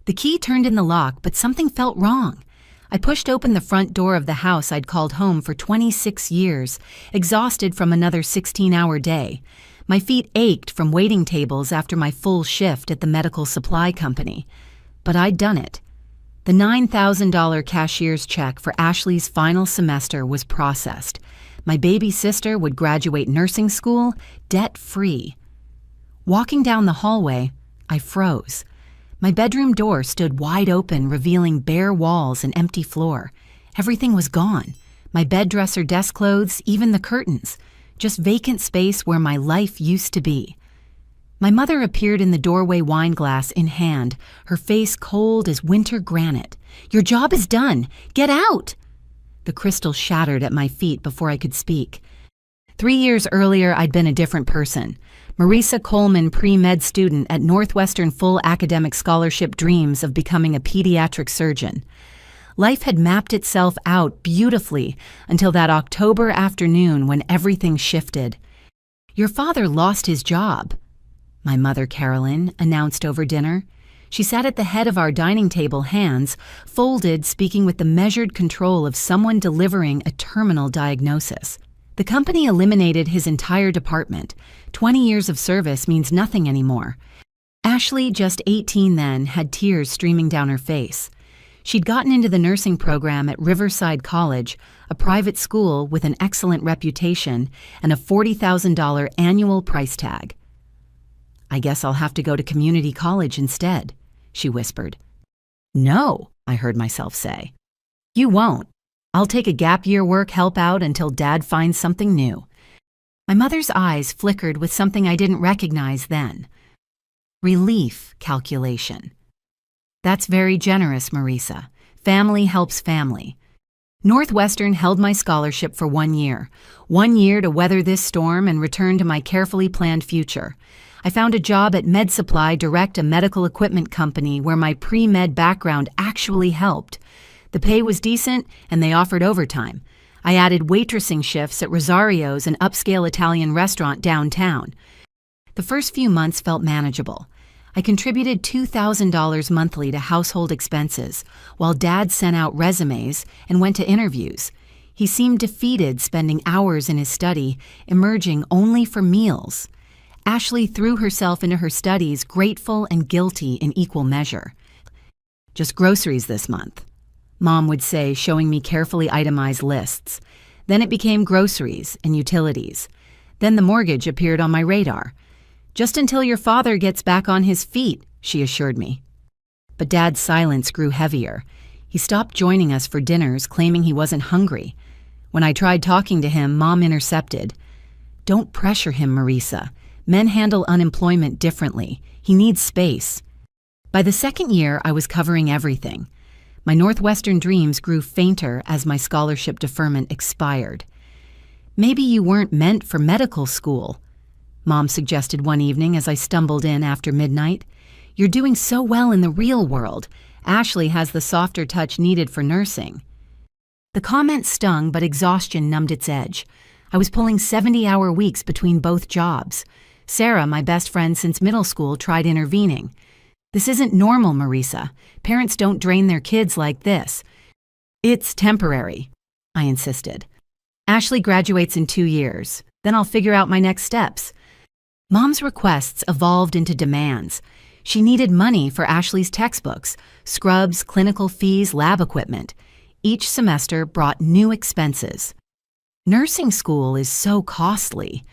The key turned in the lock, but something felt wrong. I pushed open the front door of the house I'd called home for 26 years, exhausted from another 16-hour day. My feet ached from waiting tables after my full shift at the medical supply company. But I'd done it. The $9,000 cashier's check for Ashley's final semester was processed. My baby sister would graduate nursing school debt-free. Walking down the hallway, I froze. My bedroom door stood wide open, revealing bare walls and empty floor. Everything was gone. My bed dresser, desk clothes, even the curtains. Just vacant space where my life used to be. My mother appeared in the doorway, wine glass in hand, her face cold as winter granite. "Your job is done. Get out!" The crystal shattered at my feet before I could speak. 3 years earlier, I'd been a different person. Marisa Coleman, pre-med student at Northwestern, full academic scholarship, dreams of becoming a pediatric surgeon. Life had mapped itself out beautifully until that October afternoon when everything shifted. "Your father lost his job," my mother, Carolyn, announced over dinner. She sat at the head of our dining table, hands folded, speaking with the measured control of someone delivering a terminal diagnosis. The company eliminated his entire department. 20 years of service means nothing anymore. Ashley, just 18 then, had tears streaming down her face. She'd gotten into the nursing program at Riverside College, a private school with an excellent reputation and a $40,000 annual price tag. "I guess I'll have to go to community college instead," she whispered. "No," I heard myself say. "You won't. I'll take a gap year work help out until Dad finds something new." My mother's eyes flickered with something I didn't recognize then. Relief calculation. "That's very generous, Marisa. Family helps family." Northwestern held my scholarship for 1 year. 1 year to weather this storm and return to my carefully planned future. I found a job at Med Supply Direct, a medical equipment company where my pre-med background actually helped. The pay was decent, and they offered overtime. I added waitressing shifts at Rosario's, an upscale Italian restaurant downtown. The first few months felt manageable. I contributed $2,000 monthly to household expenses, while Dad sent out resumes and went to interviews. He seemed defeated, spending hours in his study, emerging only for meals. Ashley threw herself into her studies, grateful and guilty in equal measure. "Just groceries this month," Mom would say, showing me carefully itemized lists. Then it became groceries and utilities. Then the mortgage appeared on my radar. "Just until your father gets back on his feet," she assured me. But Dad's silence grew heavier. He stopped joining us for dinners, claiming he wasn't hungry. When I tried talking to him, Mom intercepted. "Don't pressure him, Marisa. Men handle unemployment differently. He needs space." By the second year, I was covering everything. My Northwestern dreams grew fainter as my scholarship deferment expired. "Maybe you weren't meant for medical school," Mom suggested one evening as I stumbled in after midnight. "You're doing so well in the real world. Ashley has the softer touch needed for nursing." The comment stung, but exhaustion numbed its edge. I was pulling 70-hour weeks between both jobs. Sarah, my best friend since middle school, tried intervening. "This isn't normal, Marisa. Parents don't drain their kids like this." "It's temporary," I insisted. "Ashley graduates in 2 years. Then I'll figure out my next steps." Mom's requests evolved into demands. She needed money for Ashley's textbooks, scrubs, clinical fees, lab equipment. Each semester brought new expenses. "Nursing school is so costly."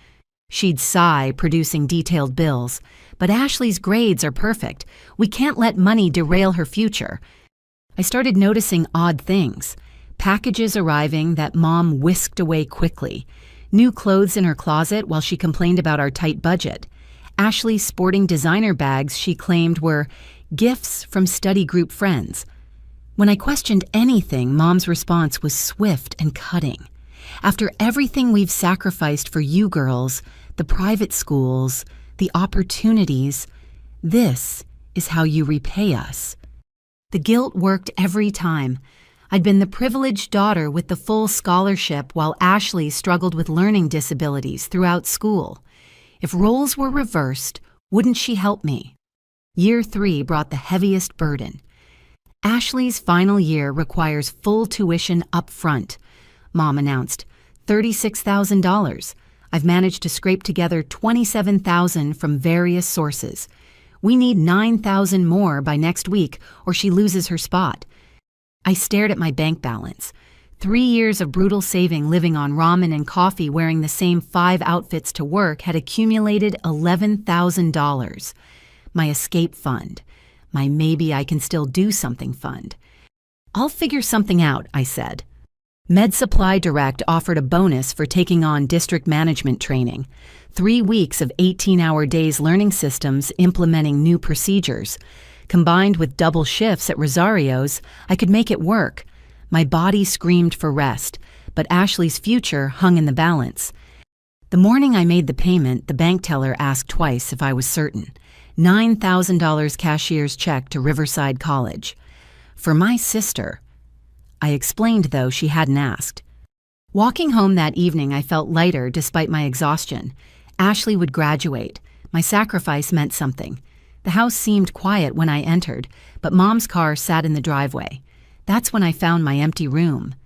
She'd sigh, producing detailed bills. "But Ashley's grades are perfect. We can't let money derail her future." I started noticing odd things. Packages arriving that Mom whisked away quickly. New clothes in her closet while she complained about our tight budget. Ashley sporting designer bags she claimed were gifts from study group friends. When I questioned anything, Mom's response was swift and cutting. "After everything we've sacrificed for you girls, the private schools, the opportunities, this is how you repay us." The guilt worked every time. I'd been the privileged daughter with the full scholarship while Ashley struggled with learning disabilities throughout school. If roles were reversed, wouldn't she help me? Year 3 brought the heaviest burden. Ashley's final year requires full tuition up front, Mom announced. $36,000. I've managed to scrape together $27,000 from various sources. We need $9,000 more by next week or she loses her spot. I stared at my bank balance. 3 years of brutal saving living on ramen and coffee wearing the same 5 outfits to work had accumulated $11,000. My escape fund. My maybe I can still do something fund. I'll figure something out, I said. Med Supply Direct offered a bonus for taking on district management training. 3 weeks of 18-hour days learning systems implementing new procedures. Combined with double shifts at Rosario's, I could make it work. My body screamed for rest, but Ashley's future hung in the balance. The morning I made the payment, the bank teller asked twice if I was certain. $9,000 cashier's check to Riverside College. For my sister. I explained, though she hadn't asked. Walking home that evening, I felt lighter despite my exhaustion. Ashley would graduate. My sacrifice meant something. The house seemed quiet when I entered, but Mom's car sat in the driveway. That's when I found my empty room.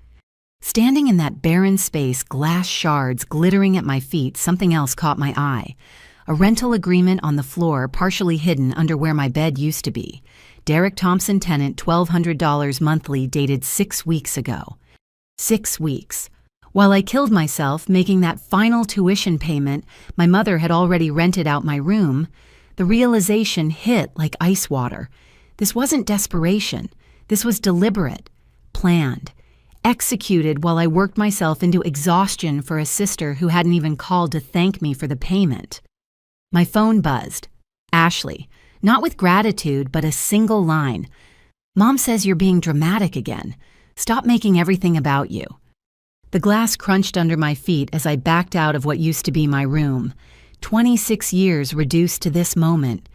Standing in that barren space, glass shards glittering at my feet, something else caught my eye. A rental agreement on the floor, partially hidden under where my bed used to be. Derek Thompson tenant, $1,200 monthly, dated 6 weeks ago. 6 weeks. While I killed myself making that final tuition payment, my mother had already rented out my room. The realization hit like ice water. This wasn't desperation. This was deliberate, planned, executed while I worked myself into exhaustion for a sister who hadn't even called to thank me for the payment. My phone buzzed. Ashley, not with gratitude, but a single line. Mom says you're being dramatic again. Stop making everything about you. The glass crunched under my feet as I backed out of what used to be my room. 26 years reduced to this moment.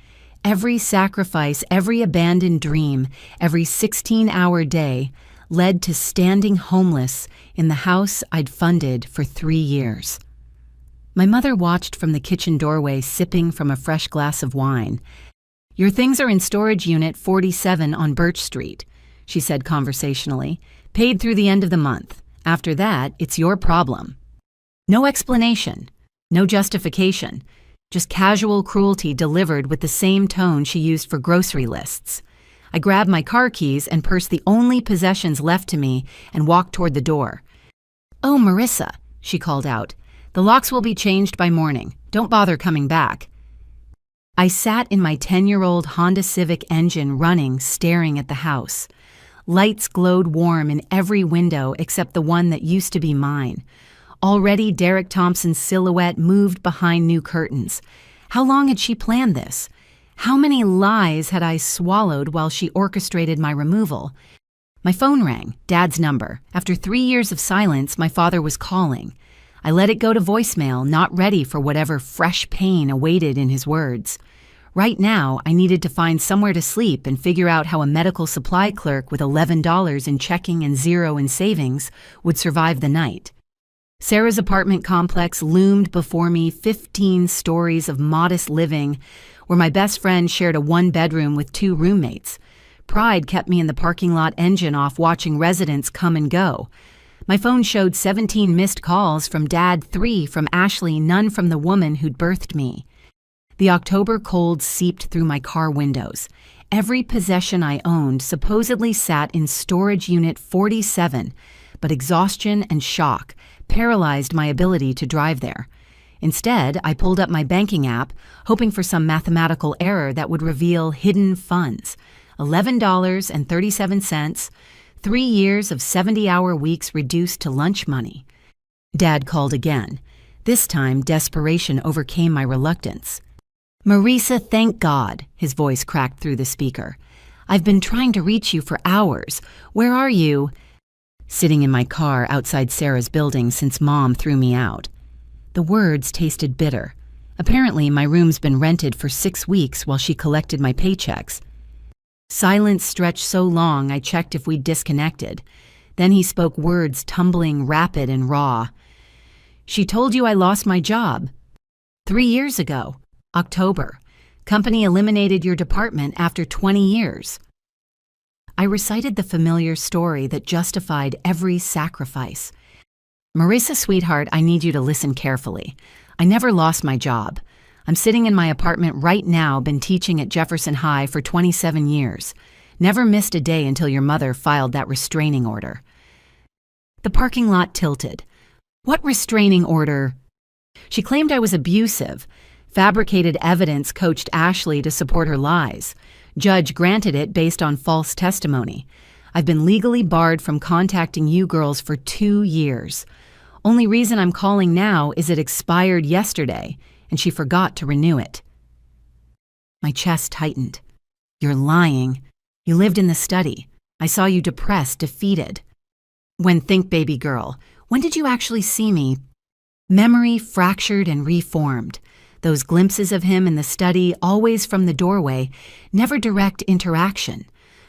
Every sacrifice, every abandoned dream, every 16-hour day led to standing homeless in the house I'd funded for 3 years. My mother watched from the kitchen doorway, sipping from a fresh glass of wine. Your things are in storage unit 47 on Birch Street, she said conversationally. Paid through the end of the month. After that, it's your problem. No explanation, no justification, just casual cruelty delivered with the same tone she used for grocery lists. I grabbed my car keys and pursed the only possessions left to me and walked toward the door. "Oh, Marisa," she called out. "The locks will be changed by morning. Don't bother coming back." I sat in my 10-year-old Honda Civic engine running, staring at the house. Lights glowed warm in every window except the one that used to be mine. Already Derek Thompson's silhouette moved behind new curtains. How long had she planned this? How many lies had I swallowed while she orchestrated my removal? My phone rang, Dad's number. After 3 years of silence, my father was calling. I let it go to voicemail, not ready for whatever fresh pain awaited in his words. Right now, I needed to find somewhere to sleep and figure out how a medical supply clerk with $11 in checking and $0 in savings would survive the night. Sarah's apartment complex loomed before me, 15 stories of modest living, where my best friend shared a 1-bedroom with 2 roommates. Pride kept me in the parking lot, engine off, watching residents come and go. My phone showed 17 missed calls from Dad, 3 from Ashley, none from the woman who'd birthed me. The October cold seeped through my car windows. Every possession I owned supposedly sat in storage unit 47, but exhaustion and shock paralyzed my ability to drive there. Instead, I pulled up my banking app, hoping for some mathematical error that would reveal hidden funds. $11.37, 3 years of 70-hour weeks reduced to lunch money. Dad called again. This time, desperation overcame my reluctance. "Marisa, thank God," his voice cracked through the speaker. "I've been trying to reach you for hours. Where are you?" Sitting in my car outside Sarah's building since Mom threw me out. The words tasted bitter. Apparently, my room's been rented for 6 weeks while she collected my paychecks. Silence stretched so long I checked if we'd disconnected. Then he spoke, words tumbling, rapid and raw. "She told you I lost my job. 3 years ago. October. Company eliminated your department after 20 years. I recited the familiar story that justified every sacrifice. Marisa, sweetheart, I need you to listen carefully. I never lost my job. I'm sitting in my apartment right now, been teaching at Jefferson High for 27 years. Never missed a day until your mother filed that restraining order. The parking lot tilted. What restraining order? She claimed I was abusive. Fabricated evidence coached Ashley to support her lies. Judge granted it based on false testimony. I've been legally barred from contacting you girls for 2 years. Only reason I'm calling now is it expired yesterday, and she forgot to renew it. My chest tightened. You're lying. You lived in the study. I saw you depressed, defeated. Think, baby girl, when did you actually see me? Memory fractured and reformed. Those glimpses of him in the study, always from the doorway, never direct interaction.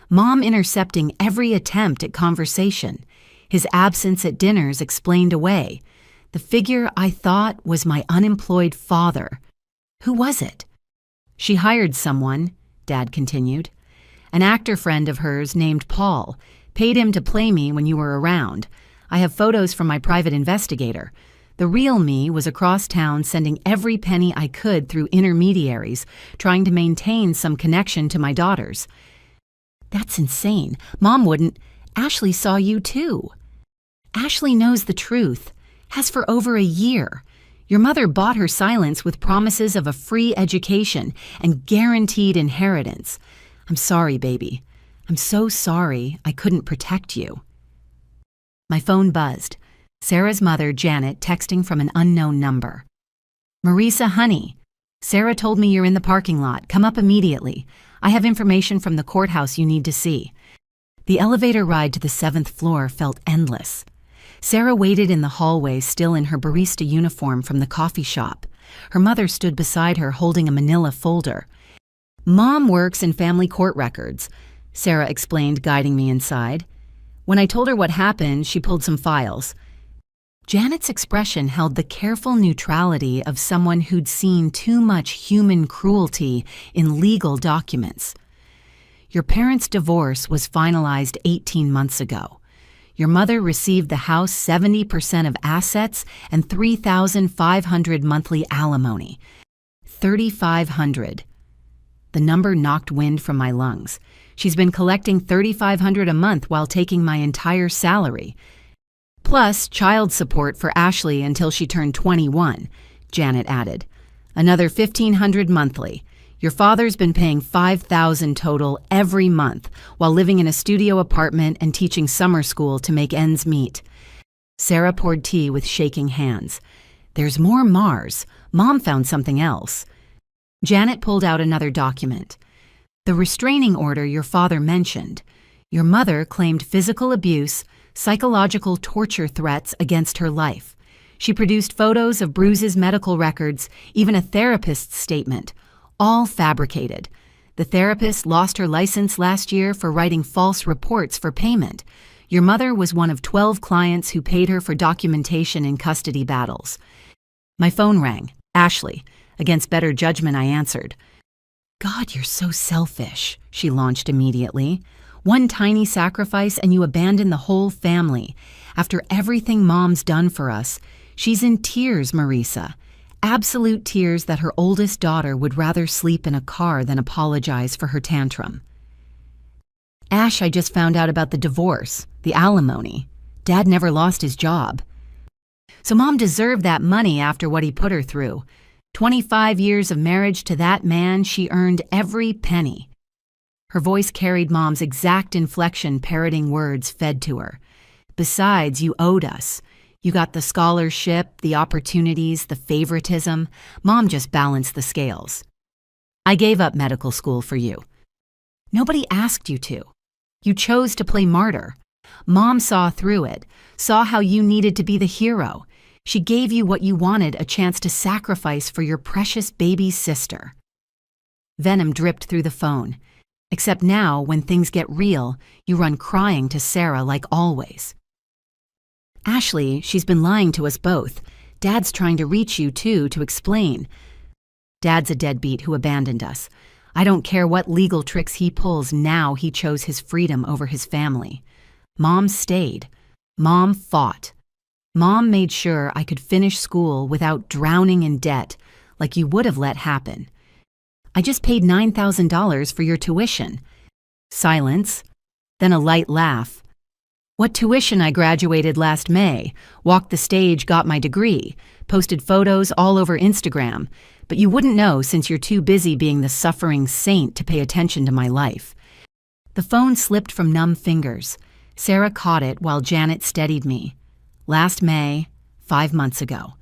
Mom intercepting every attempt at conversation. His absence at dinners explained away. The figure I thought was my unemployed father. Who was it? She hired someone, Dad continued. An actor friend of hers named Paul. Paid him to play me when you were around. I have photos from my private investigator. The real me was across town sending every penny I could through intermediaries, trying to maintain some connection to my daughters. That's insane. Mom wouldn't. Ashley saw you too. Ashley knows the truth. Has for over a year. Your mother bought her silence with promises of a free education and guaranteed inheritance. I'm sorry, baby. I'm so sorry I couldn't protect you. My phone buzzed. Sarah's mother, Janet, texting from an unknown number. Marisa, honey. Sarah told me you're in the parking lot. Come up immediately. I have information from the courthouse you need to see. The elevator ride to the 7th floor felt endless. Sarah waited in the hallway, still in her barista uniform from the coffee shop. Her mother stood beside her holding a manila folder. Mom works in family court records, Sarah explained, guiding me inside. When I told her what happened, she pulled some files. Janet's expression held the careful neutrality of someone who'd seen too much human cruelty in legal documents. Your parents' divorce was finalized 18 months ago. Your mother received the house 70% of assets and $3,500 monthly alimony. $3,500. The number knocked wind from my lungs. She's been collecting $3,500 a month while taking my entire salary. Plus child support for Ashley until she turned 21, Janet added. Another $1,500 monthly. Your father's been paying $5,000 total every month while living in a studio apartment and teaching summer school to make ends meet. Sarah poured tea with shaking hands. There's more Mars. Mom found something else. Janet pulled out another document. The restraining order your father mentioned. Your mother claimed physical abuse, psychological torture threats against her life. She produced photos of Bruce's medical records, even a therapist's statement, all fabricated. The therapist lost her license last year for writing false reports for payment. Your mother was one of 12 clients who paid her for documentation in custody battles. My phone rang. Ashley. Against better judgment, I answered. God, you're so selfish, she launched immediately. One tiny sacrifice and you abandon the whole family. After everything Mom's done for us, she's in tears, Marisa. Absolute tears that her oldest daughter would rather sleep in a car than apologize for her tantrum. Ash, I just found out about the divorce, the alimony. Dad never lost his job. So Mom deserved that money after what he put her through. 25 years of marriage to that man, she earned every penny. Her voice carried Mom's exact inflection, parroting words fed to her. Besides, you owed us. You got the scholarship, the opportunities, the favoritism. Mom just balanced the scales. I gave up medical school for you. Nobody asked you to. You chose to play martyr. Mom saw through it, saw how you needed to be the hero. She gave you what you wanted, a chance to sacrifice for your precious baby sister. Venom dripped through the phone. Except now, when things get real, you run crying to Sarah like always. Ashley, she's been lying to us both. Dad's trying to reach you, too, to explain. Dad's a deadbeat who abandoned us. I don't care what legal tricks he pulls now. He chose his freedom over his family. Mom stayed. Mom fought. Mom made sure I could finish school without drowning in debt like you would have let happen. I just paid $9,000 for your tuition. Silence, then a light laugh. What tuition? I graduated last May, walked the stage, got my degree, posted photos all over Instagram, but you wouldn't know since you're too busy being the suffering saint to pay attention to my life. The phone slipped from numb fingers. Sarah caught it while Janet steadied me. Last May, 5 months ago.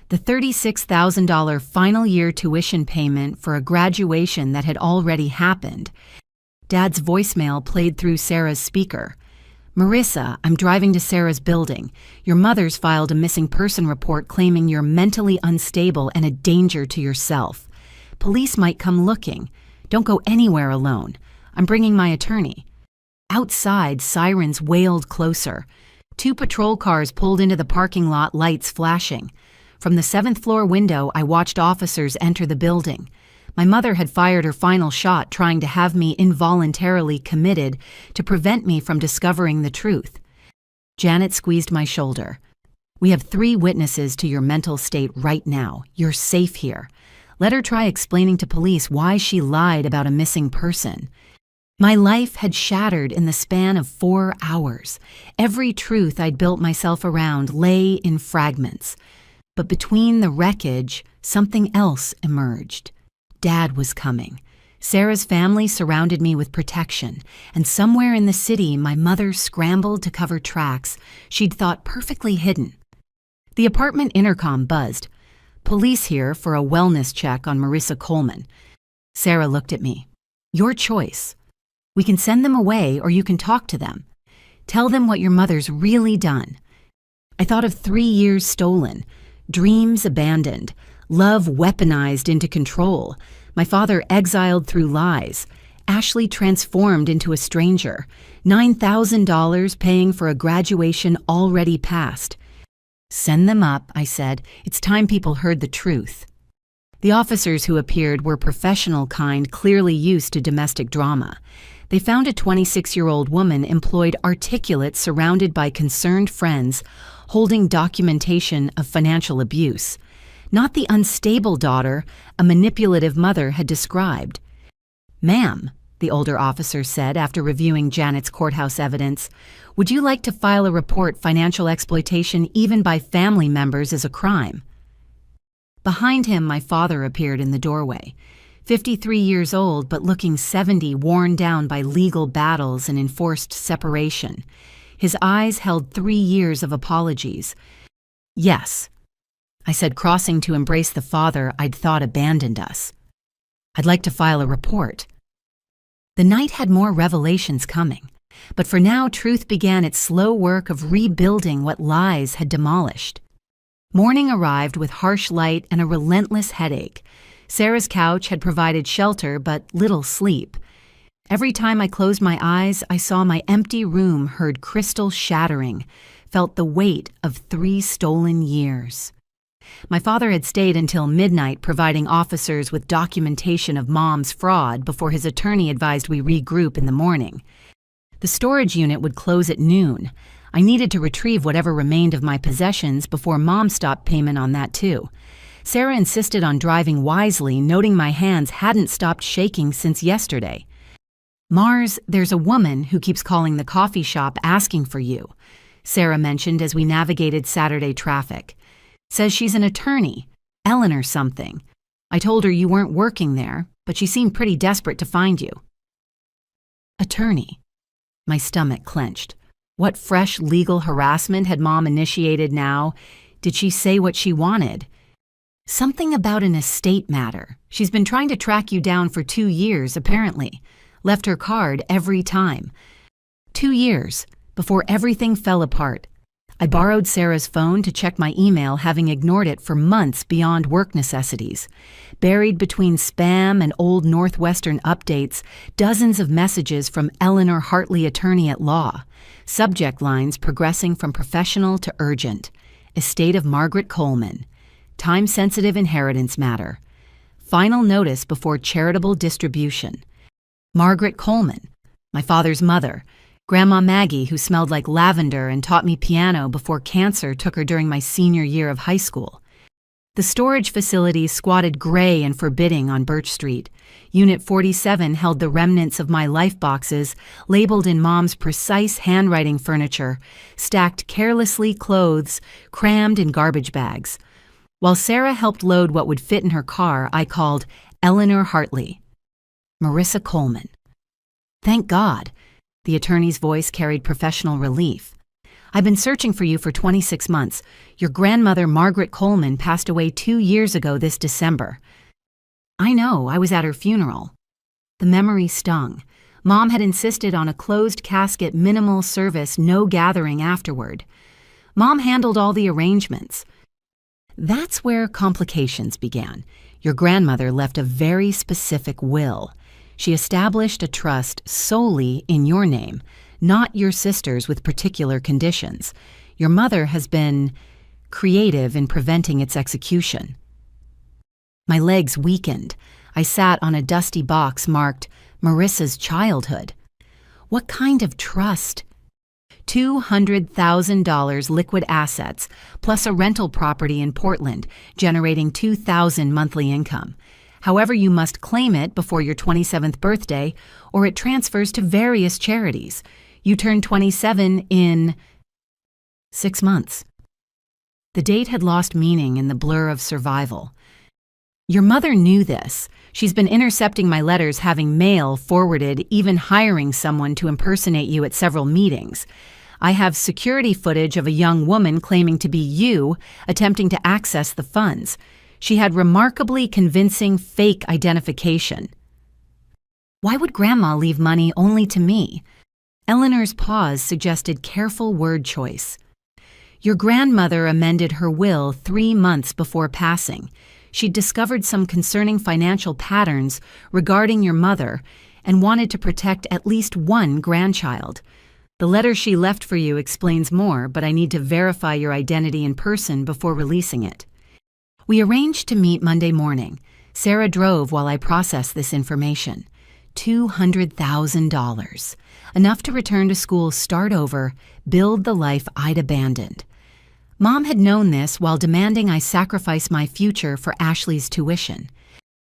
The $36,000 final year tuition payment for a graduation that had already happened. Dad's voicemail played through Sarah's speaker. Marisa, I'm driving to Sarah's building. Your mother's filed a missing person report claiming you're mentally unstable and a danger to yourself. Police might come looking. Don't go anywhere alone. I'm bringing my attorney. Outside, sirens wailed closer. 2 patrol cars pulled into the parking lot, lights flashing. From the 7th floor window, I watched officers enter the building. My mother had fired her final shot, trying to have me involuntarily committed to prevent me from discovering the truth. Janet squeezed my shoulder. We have 3 witnesses to your mental state right now. You're safe here. Let her try explaining to police why she lied about a missing person. My life had shattered in the span of 4 hours. Every truth I'd built myself around lay in fragments. But between the wreckage, something else emerged. Dad was coming. Sarah's family surrounded me with protection, and somewhere in the city, my mother scrambled to cover tracks she'd thought perfectly hidden. The apartment intercom buzzed. Police here for a wellness check on Marisa Coleman. Sarah looked at me. Your choice. We can send them away or you can talk to them. Tell them what your mother's really done. I thought of 3 years stolen, dreams abandoned, love weaponized into control, my father exiled through lies, Ashley transformed into a stranger, $9,000 paying for a graduation already passed. Send them up, I said. It's time people heard the truth. The officers who appeared were professional kind, clearly used to domestic drama. They found a 26-year-old woman employed, articulate, surrounded by concerned friends, holding documentation of financial abuse. Not the unstable daughter a manipulative mother had described. Ma'am, the older officer said after reviewing Janet's courthouse evidence, would you like to file a report? Financial exploitation, even by family members, is a crime. Behind him, my father appeared in the doorway. 53 years old, but looking 70, worn down by legal battles and enforced separation. His eyes held 3 years of apologies. Yes, I said, crossing to embrace the father I'd thought abandoned us. I'd like to file a report. The night had more revelations coming, but for now truth began its slow work of rebuilding what lies had demolished. Morning arrived with harsh light and a relentless headache. Sarah's couch had provided shelter but little sleep. Every time I closed my eyes, I saw my empty room, heard crystal shattering, felt the weight of 3 stolen years. My father had stayed until midnight, providing officers with documentation of Mom's fraud before his attorney advised we regroup in the morning. The storage unit would close at noon. I needed to retrieve whatever remained of my possessions before Mom stopped payment on that too. Sarah insisted on driving wisely, noting my hands hadn't stopped shaking since yesterday. Mars, there's a woman who keeps calling the coffee shop asking for you, Sarah mentioned as we navigated Saturday traffic. Says she's an attorney, Ellen or something. I told her you weren't working there, but she seemed pretty desperate to find you. Attorney. My stomach clenched. What fresh legal harassment had Mom initiated now? Did she say what she wanted? Something about an estate matter. She's been trying to track you down for 2 years, apparently. Left her card every time. 2 years, before everything fell apart. I borrowed Sarah's phone to check my email, having ignored it for months beyond work necessities. Buried between spam and old Northwestern updates, dozens of messages from Eleanor Hartley, attorney at law. Subject lines progressing from professional to urgent. Estate of Margaret Coleman. Time-sensitive inheritance matter. final notice before charitable distribution. Margaret Coleman, my father's mother, Grandma Maggie, who smelled like lavender and taught me piano before cancer took her during my senior year of high school. The storage facility squatted gray and forbidding on Birch Street. Unit 47 held the remnants of my life boxes, labeled in Mom's precise handwriting furniture, stacked carelessly clothes, crammed in garbage bags. While Sarah helped load what would fit in her car, I called Eleanor Hartley. Marisa Coleman. Thank God. The attorney's voice carried professional relief. I've been searching for you for 26 months. Your grandmother, Margaret Coleman, passed away 2 years ago this December. I know, I was at her funeral. The memory stung. Mom had insisted on a closed casket, minimal service, no gathering afterward. Mom handled all the arrangements. That's where complications began. Your grandmother left a very specific will. She established a trust solely in your name, not your sister's with particular conditions. Your mother has been creative in preventing its execution. My legs weakened. I sat on a dusty box marked Marisa's childhood. What kind of trust? $200,000 liquid assets, plus a rental property in Portland, generating $2,000 monthly income. However, you must claim it before your 27th birthday, or it transfers to various charities. You turn 27 in 6 months. The date had lost meaning in the blur of survival. Your mother knew this. She's been intercepting my letters, having mail forwarded, even hiring someone to impersonate you at several meetings. I have security footage of a young woman claiming to be you, attempting to access the funds. She had remarkably convincing fake identification. Why would Grandma leave money only to me? Eleanor's pause suggested careful word choice. Your grandmother amended her will 3 months before passing. She'd discovered some concerning financial patterns regarding your mother and wanted to protect at least one grandchild. The letter she left for you explains more, but I need to verify your identity in person before releasing it. We arranged to meet Monday morning. Sarah drove while I processed this information. $200,000. Enough to return to school, start over, build the life I'd abandoned. Mom had known this while demanding I sacrifice my future for Ashley's tuition.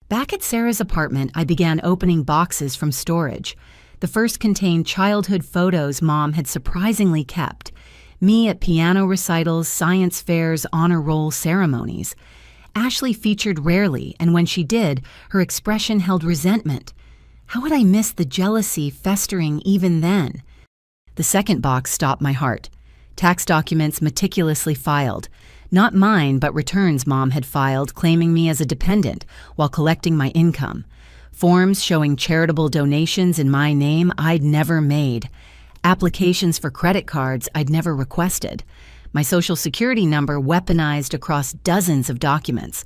Back at Sarah's apartment, I began opening boxes from storage. The first contained childhood photos Mom had surprisingly kept. Me at piano recitals, science fairs, honor roll ceremonies. Ashley featured rarely, and when she did, her expression held resentment. How had I missed the jealousy festering even then? The second box stopped my heart. Tax documents meticulously filed. Not mine, but returns Mom had filed claiming me as a dependent while collecting my income. Forms showing charitable donations in my name I'd never made. Applications for credit cards I'd never requested. My social security number weaponized across dozens of documents.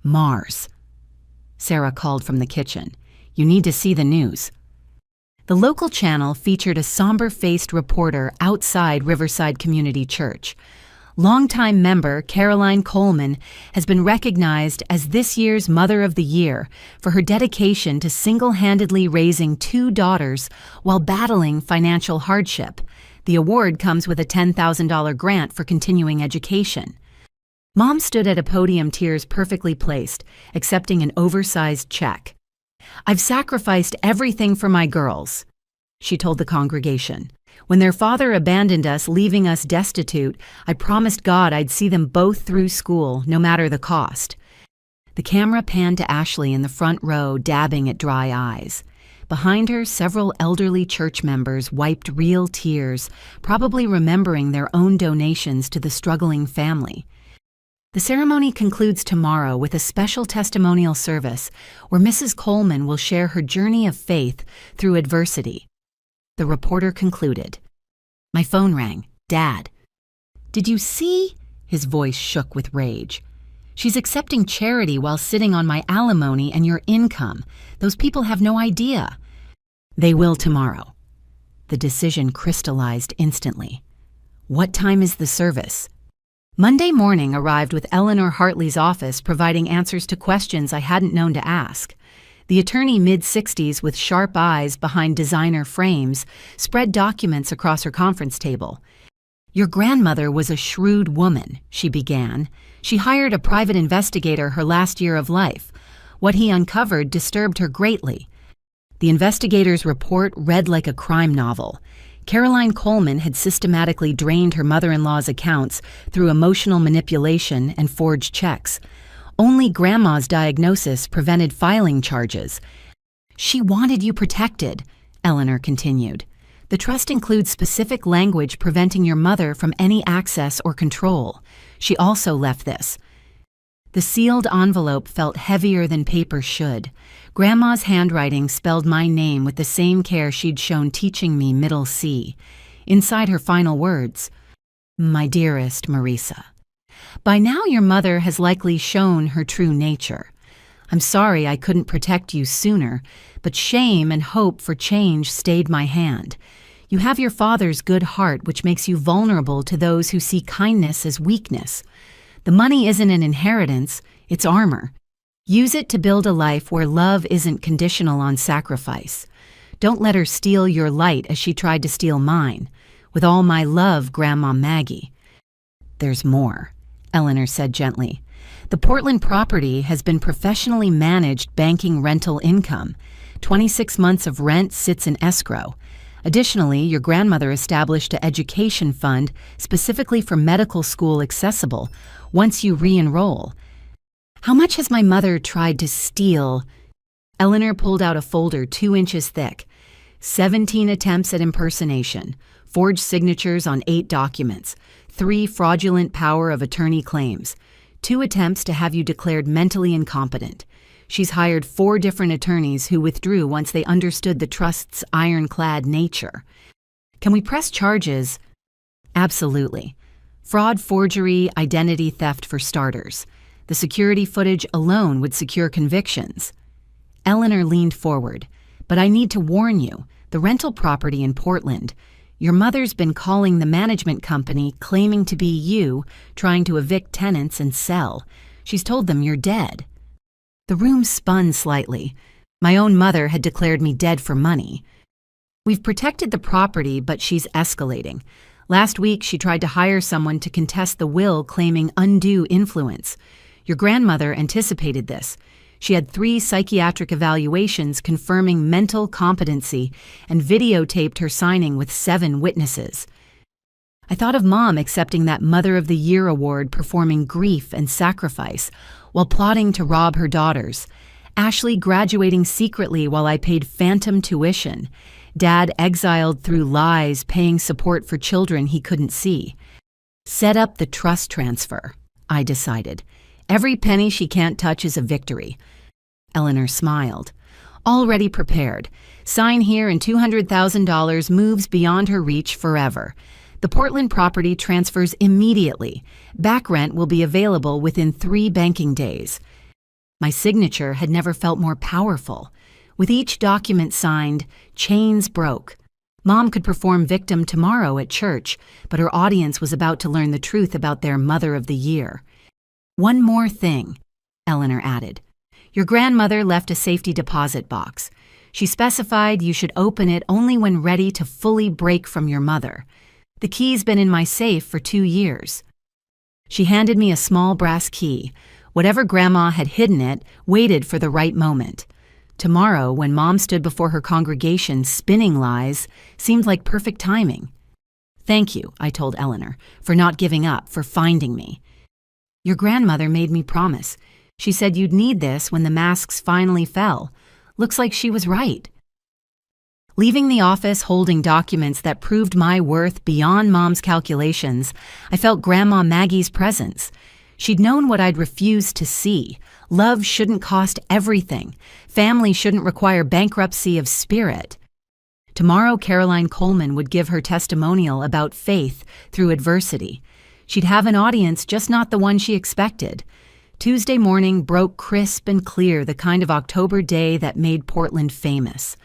Mars. Sarah called from the kitchen. You need to see the news. The local channel featured a somber-faced reporter outside Riverside Community Church. Longtime member Caroline Coleman has been recognized as this year's Mother of the Year for her dedication to single-handedly raising 2 daughters while battling financial hardship. The award comes with a $10,000 grant for continuing education. Mom stood at a podium, tears perfectly placed, accepting an oversized check. I've sacrificed everything for my girls, she told the congregation. When their father abandoned us, leaving us destitute, I promised God I'd see them both through school, no matter the cost. The camera panned to Ashley in the front row, dabbing at dry eyes. Behind her, several elderly church members wiped real tears, probably remembering their own donations to the struggling family. The ceremony concludes tomorrow with a special testimonial service where Mrs. Coleman will share her journey of faith through adversity. The reporter concluded. My phone rang. Dad. Did you see? His voice shook with rage. She's accepting charity while sitting on my alimony and your income. Those people have no idea. They will tomorrow. The decision crystallized instantly. What time is the service? Monday morning arrived with Eleanor Hartley's office providing answers to questions I hadn't known to ask. The attorney, mid-60s with sharp eyes behind designer frames, spread documents across her conference table. "Your grandmother was a shrewd woman," she began. "She hired a private investigator her last year of life. What he uncovered disturbed her greatly." The investigator's report read like a crime novel. Caroline Coleman had systematically drained her mother-in-law's accounts through emotional manipulation and forged checks. Only Grandma's diagnosis prevented filing charges. "She wanted you protected," Eleanor continued. "The trust includes specific language preventing your mother from any access or control. She also left this." The sealed envelope felt heavier than paper should. Grandma's handwriting spelled my name with the same care she'd shown teaching me middle C. Inside her final words, "My dearest Marisa, by now your mother has likely shown her true nature. I'm sorry I couldn't protect you sooner, but shame and hope for change stayed my hand. You have your father's good heart, which makes you vulnerable to those who see kindness as weakness. The money isn't an inheritance, it's armor. Use it to build a life where love isn't conditional on sacrifice. Don't let her steal your light as she tried to steal mine. With all my love, Grandma Maggie." "There's more," Eleanor said gently. "The Portland property has been professionally managed banking rental income. 26 months of rent sits in escrow. Additionally, your grandmother established an education fund specifically for medical school accessible once you re-enroll. How much has my mother tried to steal?" Eleanor pulled out a folder 2 inches thick. 17 attempts at impersonation, forged signatures on 8 documents, 3 fraudulent power of attorney claims, 2 attempts to have you declared mentally incompetent. She's hired 4 different attorneys who withdrew once they understood the trust's ironclad nature. "Can we press charges?" "Absolutely. Fraud, forgery, identity theft for starters. The security footage alone would secure convictions." Eleanor leaned forward. "But I need to warn you, the rental property in Portland. Your mother's been calling the management company, claiming to be you, trying to evict tenants and sell. She's told them you're dead." The room spun slightly. My own mother had declared me dead for money. "We've protected the property, but she's escalating. Last week, she tried to hire someone to contest the will, claiming undue influence. Your grandmother anticipated this. She had 3 psychiatric evaluations confirming mental competency and videotaped her signing with 7 witnesses. I thought of Mom accepting that Mother of the Year award, performing grief and sacrifice while plotting to rob her daughters. Ashley graduating secretly while I paid phantom tuition. Dad exiled through lies, paying support for children he couldn't see. Set up the trust transfer, I decided. Every penny she can't touch is a victory." Eleanor smiled. "Already prepared. Sign here and $200,000 moves beyond her reach forever. The Portland property transfers immediately. Back rent will be available within 3 banking days." My signature had never felt more powerful. With each document signed, chains broke. Mom could perform victim tomorrow at church, but her audience was about to learn the truth about their Mother of the Year. "One more thing," Eleanor added. "Your grandmother left a safety deposit box. She specified you should open it only when ready to fully break from your mother. The key's been in my safe for 2 years." She handed me a small brass key. Whatever Grandma had hidden it waited for the right moment. Tomorrow, when Mom stood before her congregation spinning lies, seemed like perfect timing. "Thank you," I told Eleanor, "for not giving up, for finding me. Your grandmother made me promise. She said you'd need this when the masks finally fell. Looks like she was right." Leaving the office holding documents that proved my worth beyond Mom's calculations, I felt Grandma Maggie's presence. She'd known what I'd refused to see. Love shouldn't cost everything. Family shouldn't require bankruptcy of spirit. Tomorrow, Caroline Coleman would give her testimonial about faith through adversity. She'd have an audience, just not the one she expected. Tuesday morning broke crisp and clear, the kind of October day that made Portland famous.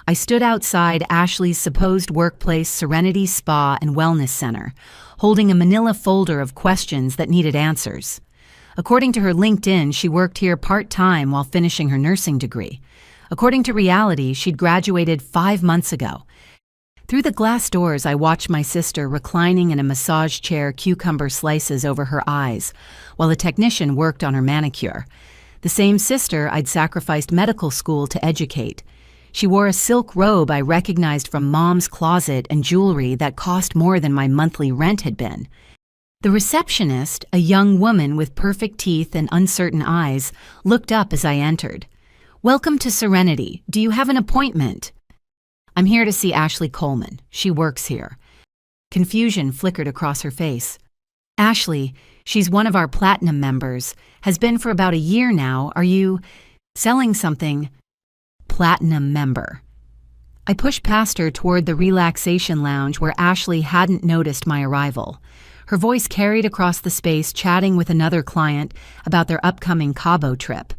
I stood outside Ashley's supposed workplace Serenity Spa and Wellness Center, holding a manila folder of questions that needed answers. According to her LinkedIn, she worked here part-time while finishing her nursing degree. According to reality, she'd graduated 5 months ago. Through the glass doors, I watched my sister reclining in a massage chair, cucumber slices over her eyes, while a technician worked on her manicure. The same sister I'd sacrificed medical school to educate. She wore a silk robe I recognized from Mom's closet and jewelry that cost more than my monthly rent had been. The receptionist, a young woman with perfect teeth and uncertain eyes, looked up as I entered. "Welcome to Serenity. Do you have an appointment?" "I'm here to see Ashley Coleman. She works here." Confusion flickered across her face. "Ashley, she's one of our platinum members. Has been for about a year now. Are you selling something?" "Platinum member." I pushed past her toward the relaxation lounge where Ashley hadn't noticed my arrival. Her voice carried across the space, chatting with another client about their upcoming Cabo trip.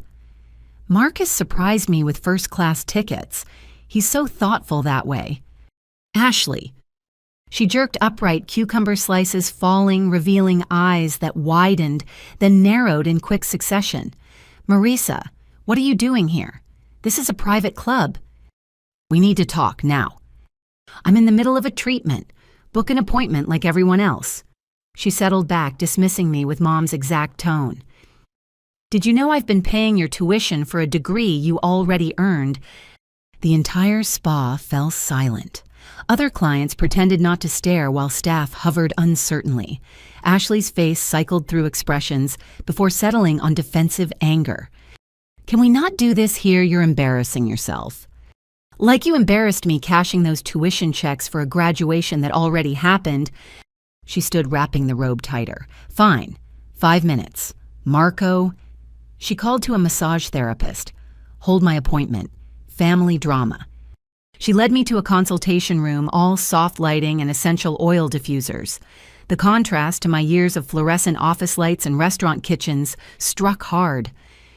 "Marcus surprised me with first-class tickets. He's so thoughtful that way." "Ashley." She jerked upright, cucumber slices falling, revealing eyes that widened, then narrowed in quick succession. "Marisa, what are you doing here? This is a private club." "We need to talk now." "I'm in the middle of a treatment. Book an appointment like everyone else." She settled back, dismissing me with Mom's exact tone. "Did you know I've been paying your tuition for a degree you already earned?" The entire spa fell silent. Other clients pretended not to stare while staff hovered uncertainly. Ashley's face cycled through expressions before settling on defensive anger. "Can we not do this here? You're embarrassing yourself." "Like you embarrassed me cashing those tuition checks for a graduation that already happened." She stood wrapping the robe tighter. "Fine. 5 minutes. Marco." She called to a massage therapist. "Hold my appointment. Family drama." She led me to a consultation room, all soft lighting and essential oil diffusers. The contrast to my years of fluorescent office lights and restaurant kitchens struck hard.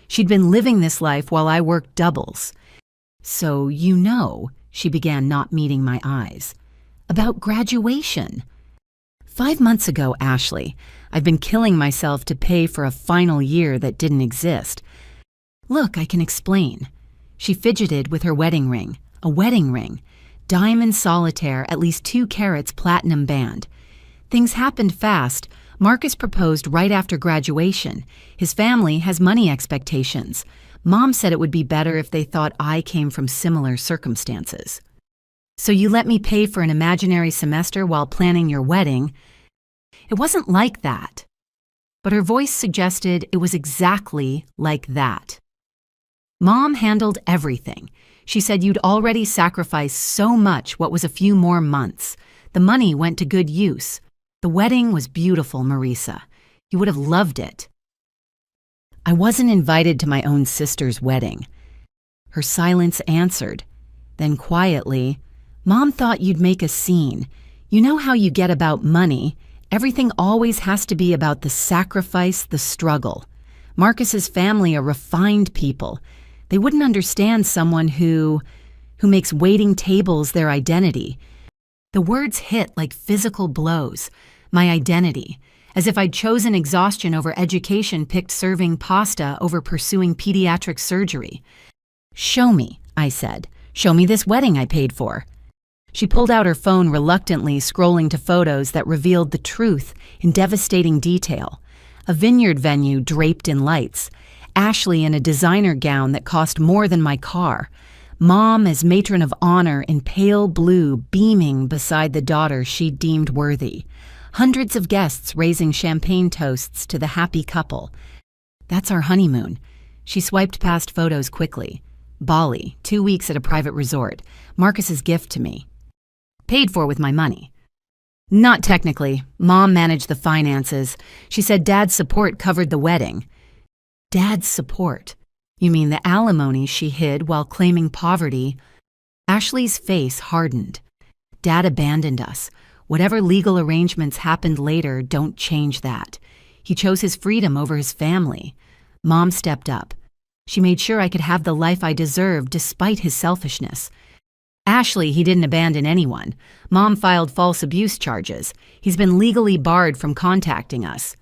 She'd been living this life while I worked doubles. "So you know," she began, not meeting my eyes, "about graduation." 5 months ago, Ashley. I've been killing myself to pay for a final year that didn't exist. "Look, I can explain." She fidgeted with her wedding ring. A wedding ring. Diamond solitaire, at least 2 carats platinum band. Things happened fast. Marcus proposed right after graduation. His family has money expectations. Mom said it would be better if they thought I came from similar circumstances. "So you let me pay for an imaginary semester while planning your wedding?" "It wasn't like that." But her voice suggested it was exactly like that. "Mom handled everything. She said you'd already sacrificed so much. What was a few more months? The money went to good use. The wedding was beautiful, Marisa. You would have loved it." "I wasn't invited to my own sister's wedding." Her silence answered. Then quietly, "Mom thought you'd make a scene. You know how you get about money. Everything always has to be about the sacrifice, the struggle. Marcus's family are refined people. They wouldn't understand someone who makes waiting tables their identity." The words hit like physical blows. My identity. As if I'd chosen exhaustion over education, picked serving pasta over pursuing pediatric surgery. "Show me," I said. "Show me this wedding I paid for." She pulled out her phone reluctantly, scrolling to photos that revealed the truth in devastating detail. A vineyard venue draped in lights. Ashley in a designer gown that cost more than my car. Mom as matron of honor in pale blue, beaming beside the daughter she deemed worthy. Hundreds of guests raising champagne toasts to the happy couple. "That's our honeymoon." She swiped past photos quickly. "Bali, 2 weeks at a private resort. Marcus's gift to me. Paid for with my money." "Not technically. Mom managed the finances. She said Dad's support covered the wedding." "Dad's support? You mean the alimony she hid while claiming poverty?" Ashley's face hardened. "Dad abandoned us. Whatever legal arrangements happened later don't change that. He chose his freedom over his family." Mom stepped up. She made sure I could have the life I deserved despite his selfishness. Ashley, he didn't abandon anyone. Mom filed false abuse charges. He's been legally barred from contacting us.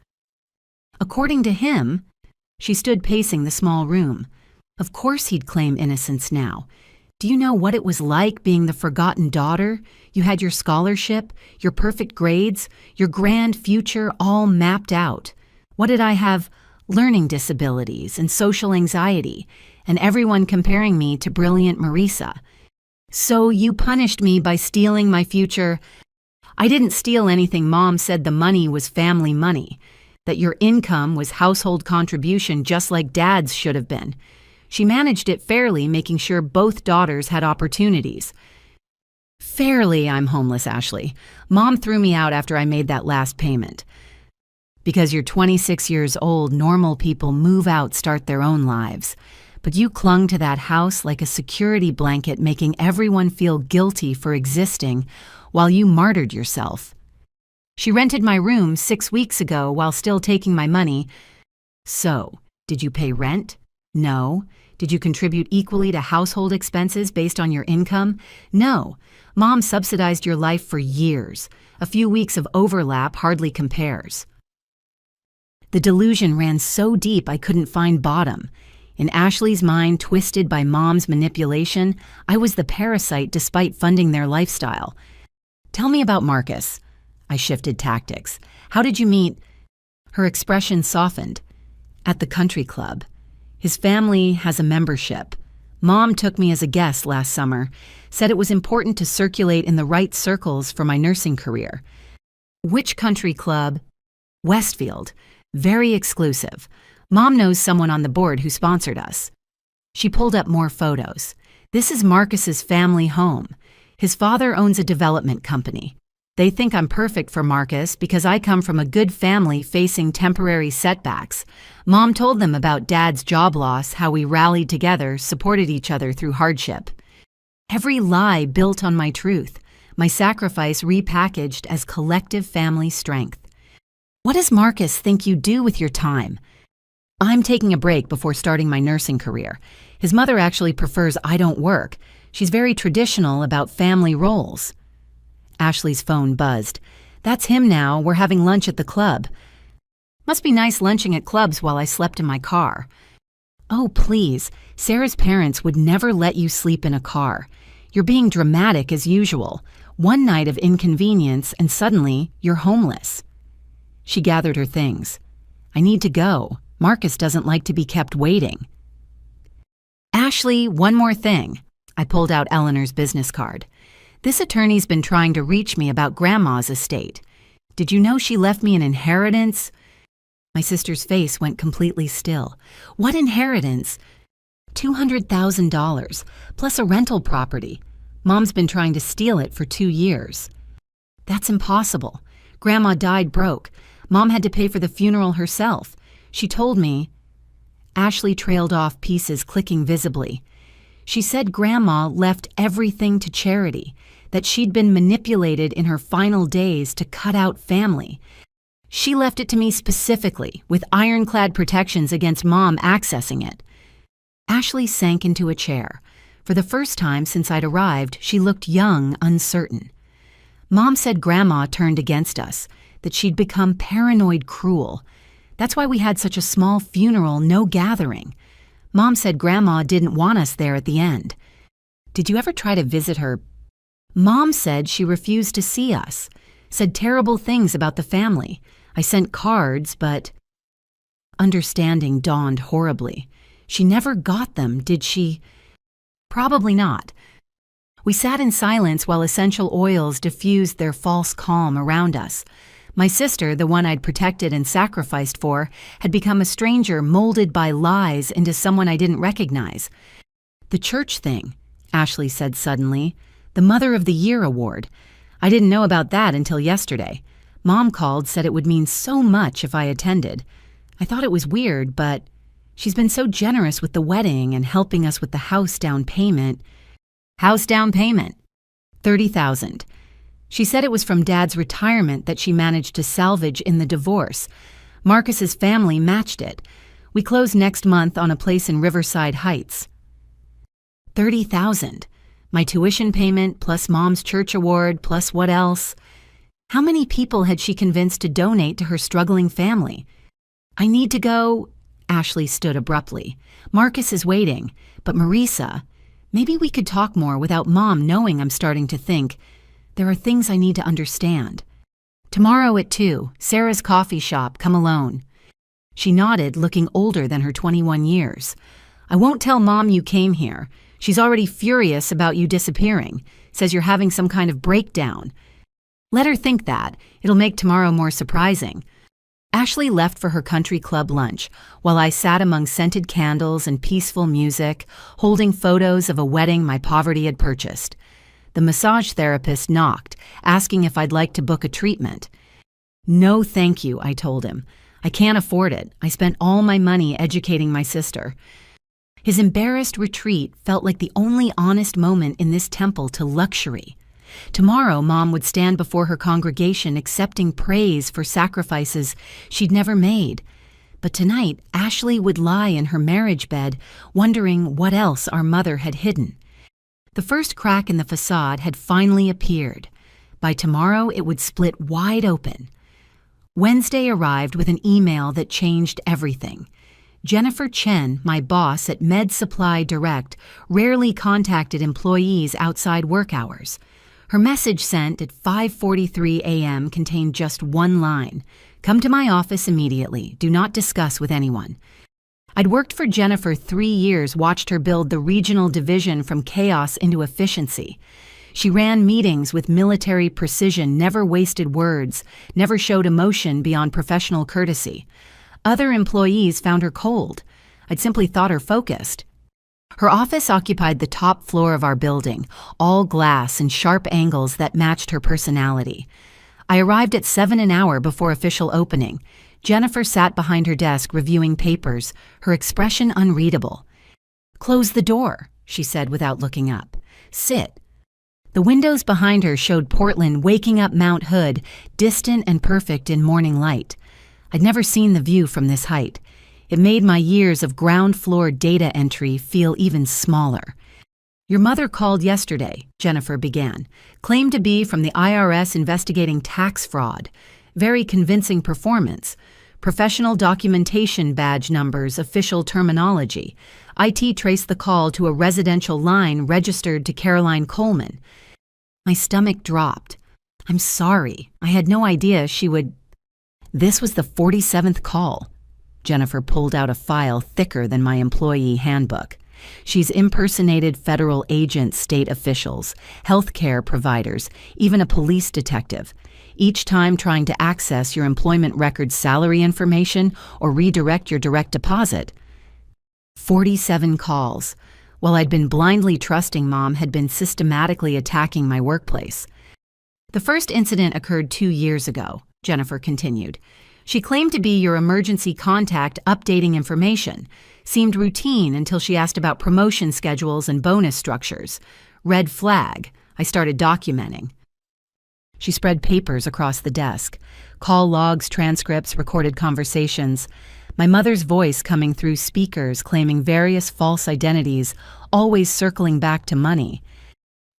According to him, she stood pacing the small room. Of course he'd claim innocence now. Do you know what it was like being the forgotten daughter? You had your scholarship, your perfect grades, your grand future all mapped out. What did I have? Learning disabilities and social anxiety, and everyone comparing me to brilliant Marisa. So you punished me by stealing my future. I didn't steal anything. Mom said the money was family money, that your income was household contribution just like Dad's should have been. She managed it fairly, making sure both daughters had opportunities. Fairly, I'm homeless, Ashley. Mom threw me out after I made that last payment. Because you're 26 years old, normal people move out, start their own lives. But you clung to that house like a security blanket, making everyone feel guilty for existing while you martyred yourself. She rented my room 6 weeks ago while still taking my money. So, did you pay rent? No. Did you contribute equally to household expenses based on your income? No. Mom subsidized your life for years. A few weeks of overlap hardly compares. The delusion ran so deep I couldn't find bottom. In Ashley's mind, twisted by Mom's manipulation, I was the parasite despite funding their lifestyle. Tell me about Marcus. I shifted tactics. How did you meet? Her expression softened. At the country club. His family has a membership. Mom took me as a guest last summer, said it was important to circulate in the right circles for my nursing career. Which country club? Westfield. Very exclusive. Mom knows someone on the board who sponsored us. She pulled up more photos. This is Marcus's family home. His father owns a development company. They think I'm perfect for Marcus because I come from a good family facing temporary setbacks. Mom told them about Dad's job loss, how we rallied together, supported each other through hardship. Every lie built on my truth, my sacrifice repackaged as collective family strength. What does Marcus think you do with your time? I'm taking a break before starting my nursing career. His mother actually prefers I don't work. She's very traditional about family roles. Ashley's phone buzzed. That's him now. We're having lunch at the club. Must be nice lunching at clubs while I slept in my car. Oh, please. Sarah's parents would never let you sleep in a car. You're being dramatic as usual. One night of inconvenience and suddenly you're homeless. She gathered her things. I need to go. Marcus doesn't like to be kept waiting. Ashley, one more thing. I pulled out Eleanor's business card. This attorney's been trying to reach me about Grandma's estate. Did you know she left me an inheritance? My sister's face went completely still. What inheritance? $200,000, plus a rental property. Mom's been trying to steal it for 2 years. That's impossible. Grandma died broke. Mom had to pay for the funeral herself. She told me. Ashley trailed off, pieces clicking visibly. She said Grandma left everything to charity, that she'd been manipulated in her final days to cut out family. She left it to me specifically, with ironclad protections against Mom accessing it. Ashley sank into a chair. For the first time since I'd arrived, she looked young, uncertain. Mom said Grandma turned against us, that she'd become paranoid cruel. That's why we had such a small funeral, no gathering. Mom said Grandma didn't want us there at the end. Did you ever try to visit her? Mom said she refused to see us, said terrible things about the family. I sent cards, but... Understanding dawned horribly. She never got them, did she? Probably not. We sat in silence while essential oils diffused their false calm around us. My sister, the one I'd protected and sacrificed for, had become a stranger molded by lies into someone I didn't recognize. The church thing, Ashley said suddenly. The Mother of the Year award. I didn't know about that until yesterday. Mom called, said it would mean so much if I attended. I thought it was weird, but she's been so generous with the wedding and helping us with the house down payment. House down payment. $30,000. She said it was from Dad's retirement that she managed to salvage in the divorce. Marcus's family matched it. We close next month on a place in Riverside Heights. $30,000. My tuition payment, plus Mom's church award, plus what else? How many people had she convinced to donate to her struggling family? I need to go. Ashley stood abruptly. Marcus is waiting, but Marisa, maybe we could talk more without Mom knowing I'm starting to think. There are things I need to understand. Tomorrow at 2, Sarah's coffee shop, come alone. She nodded, looking older than her 21 years. I won't tell Mom you came here. She's already furious about you disappearing. Says you're having some kind of breakdown. Let her think that. It'll make tomorrow more surprising. Ashley left for her country club lunch, while I sat among scented candles and peaceful music, holding photos of a wedding my poverty had purchased. The massage therapist knocked, asking if I'd like to book a treatment. No, thank you, I told him. I can't afford it. I spent all my money educating my sister. His embarrassed retreat felt like the only honest moment in this temple to luxury. Tomorrow, Mom would stand before her congregation accepting praise for sacrifices she'd never made. But tonight, Ashley would lie in her marriage bed, wondering what else our mother had hidden. The first crack in the facade had finally appeared. By tomorrow, it would split wide open. Wednesday arrived with an email that changed everything. Jennifer Chen, my boss at Med Supply Direct, rarely contacted employees outside work hours. Her message sent at 5:43 a.m. contained just one line. Come to my office immediately. Do not discuss with anyone. I'd worked for Jennifer 3 years, watched her build the regional division from chaos into efficiency. She ran meetings with military precision, never wasted words, never showed emotion beyond professional courtesy. Other employees found her cold. I'd simply thought her focused. Her office occupied the top floor of our building, all glass and sharp angles that matched her personality. I arrived at 7 an hour before official opening. Jennifer sat behind her desk reviewing papers, her expression unreadable. Close the door, she said without looking up. Sit. The windows behind her showed Portland waking up Mount Hood, distant and perfect in morning light. I'd never seen the view from this height. It made my years of ground floor data entry feel even smaller. Your mother called yesterday, Jennifer began. Claimed to be from the IRS investigating tax fraud. Very convincing performance. Professional documentation badge numbers, official terminology. IT traced the call to a residential line registered to Caroline Coleman. My stomach dropped. I'm sorry. I had no idea she would... This was the 47th call. Jennifer pulled out a file thicker than my employee handbook. She's impersonated federal agents, state officials, healthcare providers, even a police detective, each time trying to access your employment records salary information or redirect your direct deposit. 47 calls. While I'd been blindly trusting Mom had been systematically attacking my workplace. The first incident occurred 2 years ago, Jennifer continued. She claimed to be your emergency contact updating information. Seemed routine until she asked about promotion schedules and bonus structures. Red flag. I started documenting. She spread papers across the desk. Call logs, transcripts, recorded conversations. My mother's voice coming through speakers claiming various false identities, always circling back to money.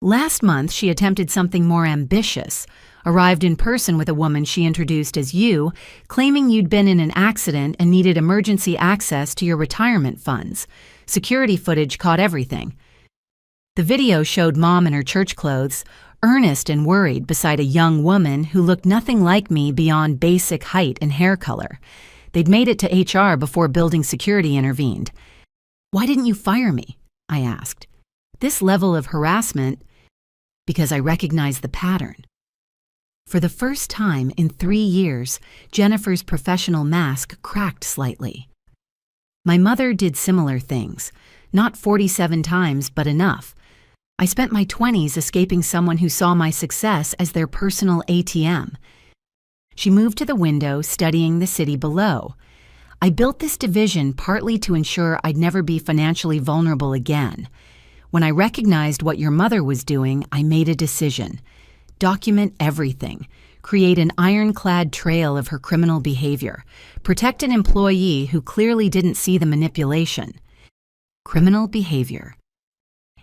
Last month, she attempted something more ambitious. Arrived in person with a woman she introduced as you, claiming you'd been in an accident and needed emergency access to your retirement funds. Security footage caught everything. The video showed Mom in her church clothes, earnest and worried beside a young woman who looked nothing like me beyond basic height and hair color. They'd made it to HR before building security intervened. Why didn't you fire me? I asked. This level of harassment, because I recognized the pattern. For the first time in 3 years, Jennifer's professional mask cracked slightly. My mother did similar things, not 47 times, but enough. I spent my 20s escaping someone who saw my success as their personal ATM. She moved to the window, studying the city below. I built this division partly to ensure I'd never be financially vulnerable again. When I recognized what your mother was doing, I made a decision. Document everything. Create an ironclad trail of her criminal behavior. Protect an employee who clearly didn't see the manipulation. Criminal behavior.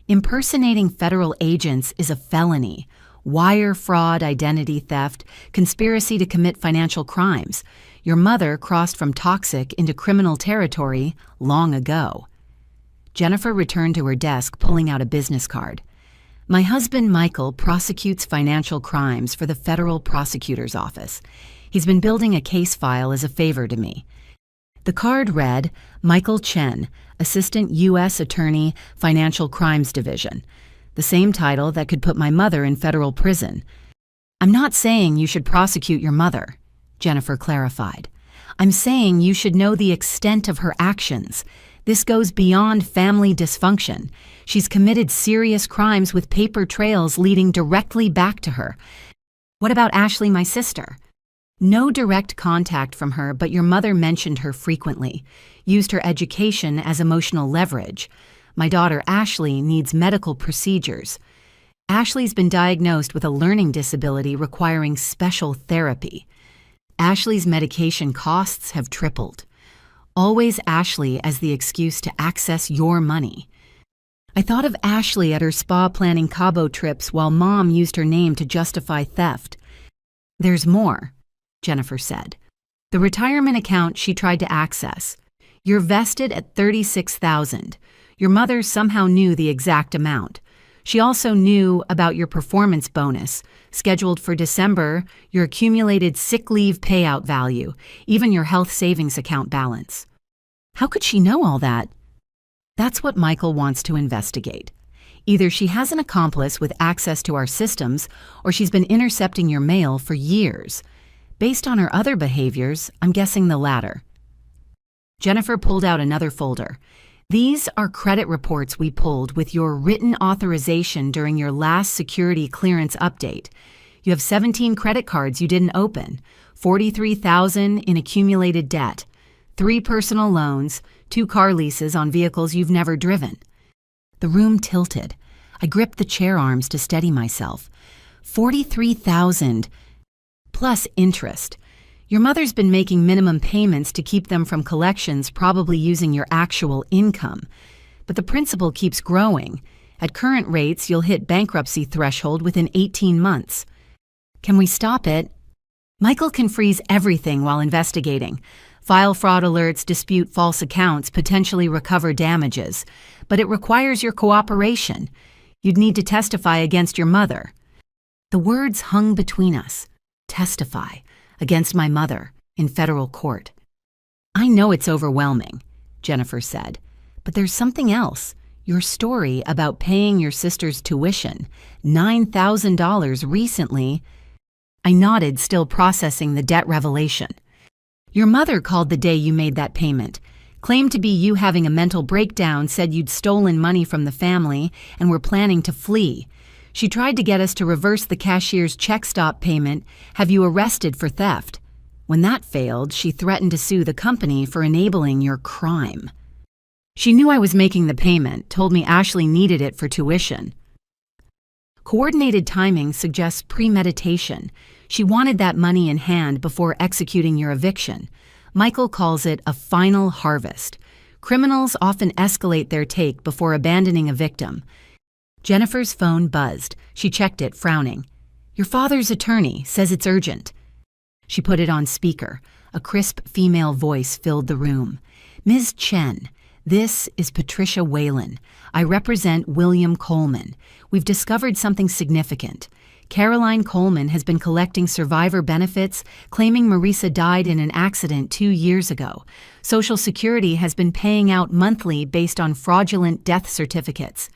Impersonating federal agents is a felony. Wire fraud, identity theft, conspiracy to commit financial crimes. Your mother crossed from toxic into criminal territory long ago. Jennifer returned to her desk, pulling out a business card. My husband, Michael, prosecutes financial crimes for the federal prosecutor's office. He's been building a case file as a favor to me. The card read, Michael Chen, Assistant U.S. Attorney, Financial Crimes Division. The same title that could put my mother in federal prison. I'm not saying you should prosecute your mother, Jennifer clarified. I'm saying you should know the extent of her actions. This goes beyond family dysfunction. She's committed serious crimes with paper trails leading directly back to her. What about Ashley, my sister? No direct contact from her, but your mother mentioned her frequently, used her education as emotional leverage. My daughter Ashley needs medical procedures. Ashley's been diagnosed with a learning disability requiring special therapy. Ashley's medication costs have tripled. Always Ashley as the excuse to access your money. I thought of Ashley at her spa planning Cabo trips while Mom used her name to justify theft. There's more, Jennifer said. The retirement account she tried to access. You're vested at $36,000. Your mother somehow knew the exact amount. She also knew about your performance bonus, scheduled for December, your accumulated sick leave payout value, even your health savings account balance. How could she know all that? That's what Michael wants to investigate. Either she has an accomplice with access to our systems, or she's been intercepting your mail for years. Based on her other behaviors, I'm guessing the latter. Jennifer pulled out another folder. These are credit reports we pulled with your written authorization during your last security clearance update. You have 17 credit cards you didn't open, $43,000 in accumulated debt, 3 personal loans, 2 car leases on vehicles you've never driven. The room tilted. I gripped the chair arms to steady myself. $43,000 plus interest. Your mother's been making minimum payments to keep them from collections, probably using your actual income. But the principal keeps growing. At current rates, you'll hit bankruptcy threshold within 18 months. Can we stop it? Michael can freeze everything while investigating. File fraud alerts, dispute false accounts, potentially recover damages. But it requires your cooperation. You'd need to testify against your mother. The words hung between us. Testify against my mother in federal court. I know it's overwhelming, Jennifer said, but there's something else. Your story about paying your sister's tuition, $9,000 recently. I nodded, still processing the debt revelation. Your mother called the day you made that payment, claimed to be you having a mental breakdown, said you'd stolen money from the family and were planning to flee. She tried to get us to reverse the cashier's check stop payment, have you arrested for theft. When that failed, she threatened to sue the company for enabling your crime. She knew I was making the payment, told me Ashley needed it for tuition. Coordinated timing suggests premeditation. She wanted that money in hand before executing your eviction. Michael calls it a final harvest. Criminals often escalate their take before abandoning a victim. Jennifer's phone buzzed. She checked it, frowning. Your father's attorney says it's urgent. She put it on speaker. A crisp female voice filled the room. Ms. Chen, this is Patricia Whalen. I represent William Coleman. We've discovered something significant. Caroline Coleman has been collecting survivor benefits, claiming Marisa died in an accident 2 years ago. Social Security has been paying out monthly based on fraudulent death certificates.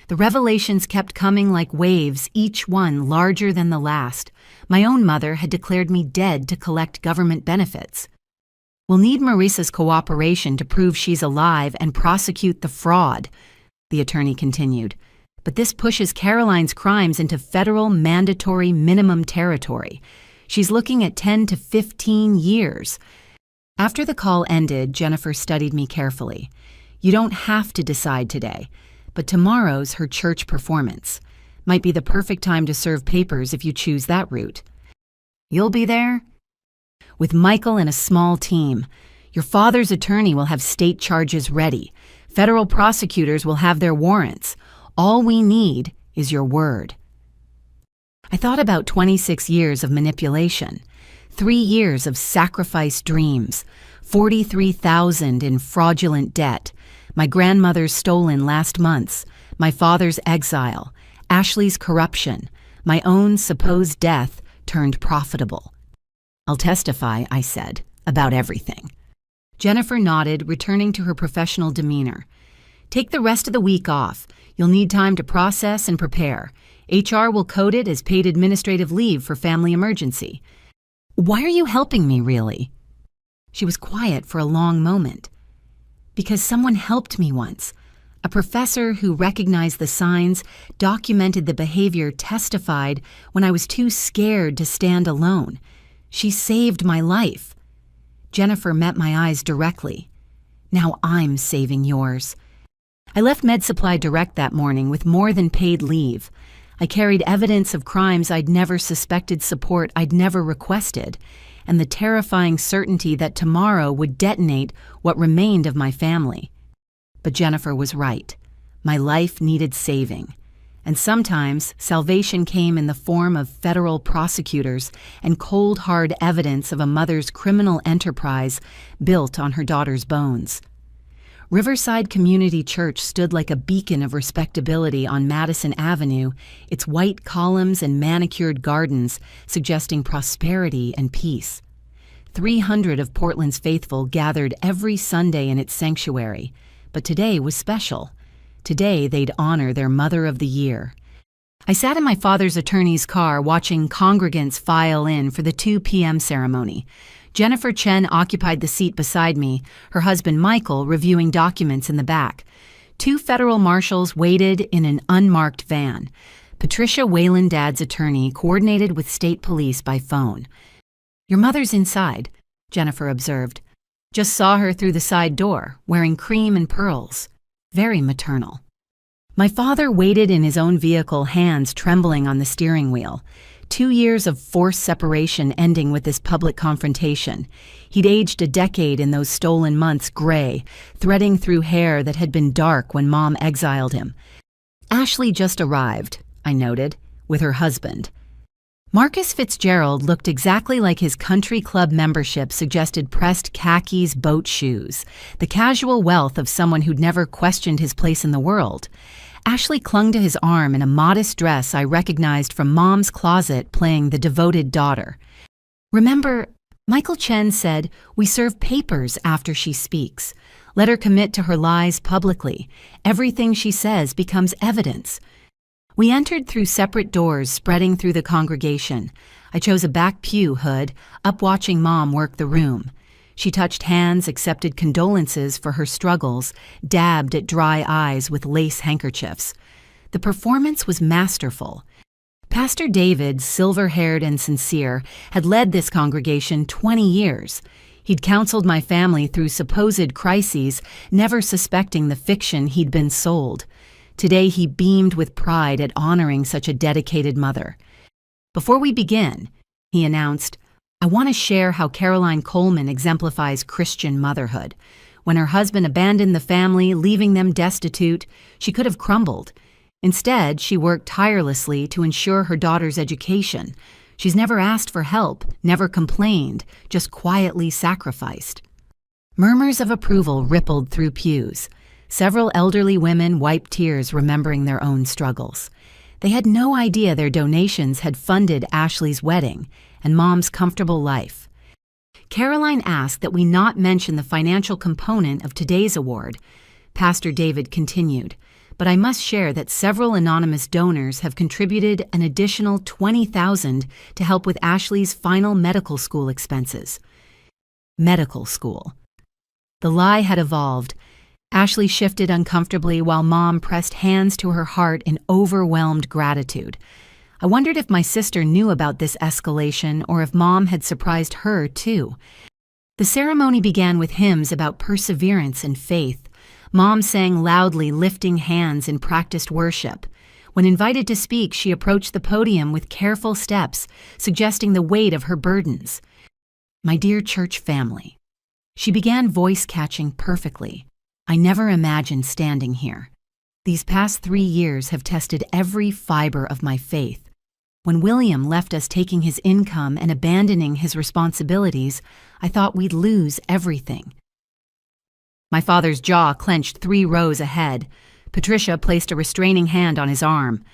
The revelations kept coming like waves, each one larger than the last. My own mother had declared me dead to collect government benefits. We'll need Marisa's cooperation to prove she's alive and prosecute the fraud, the attorney continued. But this pushes Caroline's crimes into federal mandatory minimum territory. She's looking at 10 to 15 years. After the call ended, Jennifer studied me carefully. You don't have to decide today. But tomorrow's her church performance. Might be the perfect time to serve papers if you choose that route. You'll be there? With Michael and a small team. Your father's attorney will have state charges ready. Federal prosecutors will have their warrants. All we need is your word. I thought about 26 years of manipulation, 3 years of sacrificed dreams, 43,000 in fraudulent debt, my grandmother's stolen last months, my father's exile, Ashley's corruption, my own supposed death turned profitable. I'll testify, I said, about everything. Jennifer nodded, returning to her professional demeanor. Take the rest of the week off. You'll need time to process and prepare. HR will code it as paid administrative leave for family emergency. Why are you helping me, really? She was quiet for a long moment. Because someone helped me once. A professor who recognized the signs, documented the behavior, testified when I was too scared to stand alone. She saved my life. Jennifer met my eyes directly. Now I'm saving yours. I left Med Supply Direct that morning with more than paid leave. I carried evidence of crimes I'd never suspected, support I'd never requested, and the terrifying certainty that tomorrow would detonate what remained of my family. But Jennifer was right. My life needed saving. And sometimes salvation came in the form of federal prosecutors and cold, hard evidence of a mother's criminal enterprise built on her daughter's bones. Riverside Community Church stood like a beacon of respectability on Madison Avenue, its white columns and manicured gardens suggesting prosperity and peace. 300 of Portland's faithful gathered every Sunday in its sanctuary, but today was special. Today they'd honor their Mother of the Year. I sat in my father's attorney's car watching congregants file in for the 2 p.m. ceremony. Jennifer Chen occupied the seat beside me, her husband Michael reviewing documents in the back. 2 federal marshals waited in an unmarked van. Patricia Whalen Dad's attorney coordinated with state police by phone. Your mother's inside, Jennifer observed. Just saw her through the side door, wearing cream and pearls. Very maternal. My father waited in his own vehicle, hands trembling on the steering wheel. 2 years of forced separation ending with this public confrontation. He'd aged a decade in those stolen months, gray, threading through hair that had been dark when Mom exiled him. Ashley just arrived, I noted, with her husband. Marcus Fitzgerald looked exactly like his country club membership suggested, pressed khakis, boat shoes, the casual wealth of someone who'd never questioned his place in the world. Ashley clung to his arm in a modest dress I recognized from Mom's closet, playing the devoted daughter. Remember, Michael Chen said, we serve papers after she speaks. Let her commit to her lies publicly. Everything she says becomes evidence. We entered through separate doors spreading through the congregation. I chose a back pew hood, up watching Mom work the room. She touched hands, accepted condolences for her struggles, dabbed at dry eyes with lace handkerchiefs. The performance was masterful. Pastor David, silver-haired and sincere, had led this congregation 20 years. He'd counseled my family through supposed crises, never suspecting the fiction he'd been sold. Today he beamed with pride at honoring such a dedicated mother. Before we begin, he announced, I want to share how Caroline Coleman exemplifies Christian motherhood. When her husband abandoned the family, leaving them destitute, she could have crumbled. Instead, she worked tirelessly to ensure her daughter's education. She's never asked for help, never complained, just quietly sacrificed. Murmurs of approval rippled through pews. Several elderly women wiped tears, remembering their own struggles. They had no idea their donations had funded Ashley's wedding and Mom's comfortable life. Caroline asked that we not mention the financial component of today's award. Pastor David continued, but I must share that several anonymous donors have contributed an additional $20,000 to help with Ashley's final medical school expenses. Medical school. The lie had evolved. Ashley shifted uncomfortably while Mom pressed hands to her heart in overwhelmed gratitude. I wondered if my sister knew about this escalation or if Mom had surprised her, too. The ceremony began with hymns about perseverance and faith. Mom sang loudly, lifting hands in practiced worship. When invited to speak, she approached the podium with careful steps, suggesting the weight of her burdens. My dear church family. She began voice-catching perfectly. I never imagined standing here. These past 3 years have tested every fiber of my faith. When William left us taking his income and abandoning his responsibilities, I thought we'd lose everything. My father's jaw clenched 3 rows ahead. Patricia placed a restraining hand on his arm.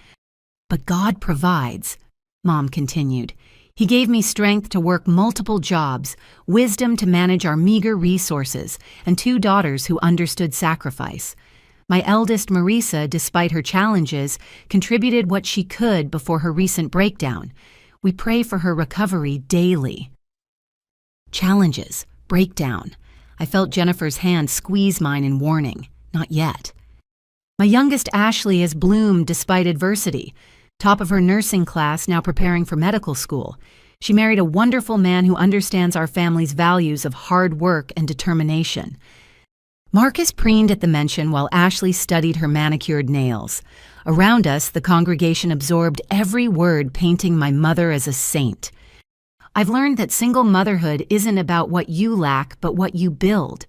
"But God provides," Mom continued. "He gave me strength to work multiple jobs, wisdom to manage our meager resources, and 2 daughters who understood sacrifice. My eldest, Marisa, despite her challenges, contributed what she could before her recent breakdown. We pray for her recovery daily." Challenges, breakdown. I felt Jennifer's hand squeeze mine in warning. Not yet. My youngest, Ashley, has bloomed despite adversity. Top of her nursing class, now preparing for medical school. She married a wonderful man who understands our family's values of hard work and determination. Marcus preened at the mention while Ashley studied her manicured nails. Around us, the congregation absorbed every word, painting my mother as a saint. I've learned that single motherhood isn't about what you lack, but what you build.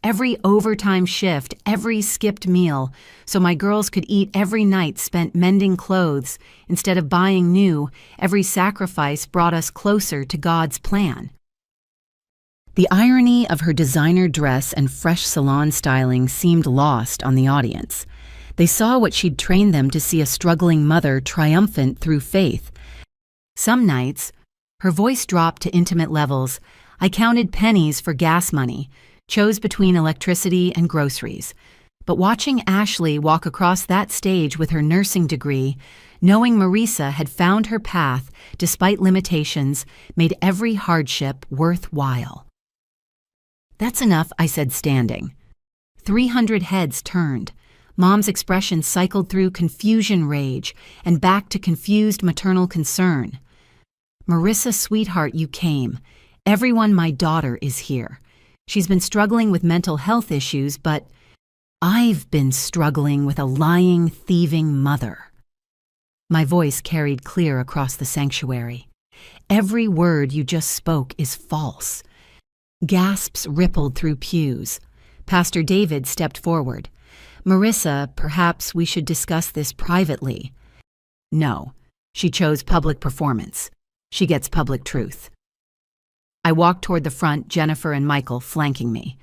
Every overtime shift, every skipped meal, so my girls could eat every night spent mending clothes instead of buying new, every sacrifice brought us closer to God's plan. The irony of her designer dress and fresh salon styling seemed lost on the audience. They saw what she'd trained them to see: a struggling mother triumphant through faith. Some nights, her voice dropped to intimate levels. I counted pennies for gas money, chose between electricity and groceries. But watching Ashley walk across that stage with her nursing degree, knowing Marisa had found her path despite limitations, made every hardship worthwhile. "That's enough," I said, standing. 300 heads turned. Mom's expression cycled through confusion rage and back to confused maternal concern. "Marisa, sweetheart, you came. Everyone, my daughter is here. She's been struggling with mental health issues, but I've been struggling with a lying, thieving mother." My voice carried clear across the sanctuary. "Every word you just spoke is false." Gasps rippled through pews. Pastor David stepped forward. "Marisa, perhaps we should discuss this privately." No, she chose public performance. She gets public truth. I walked toward the front, Jennifer and Michael flanking me.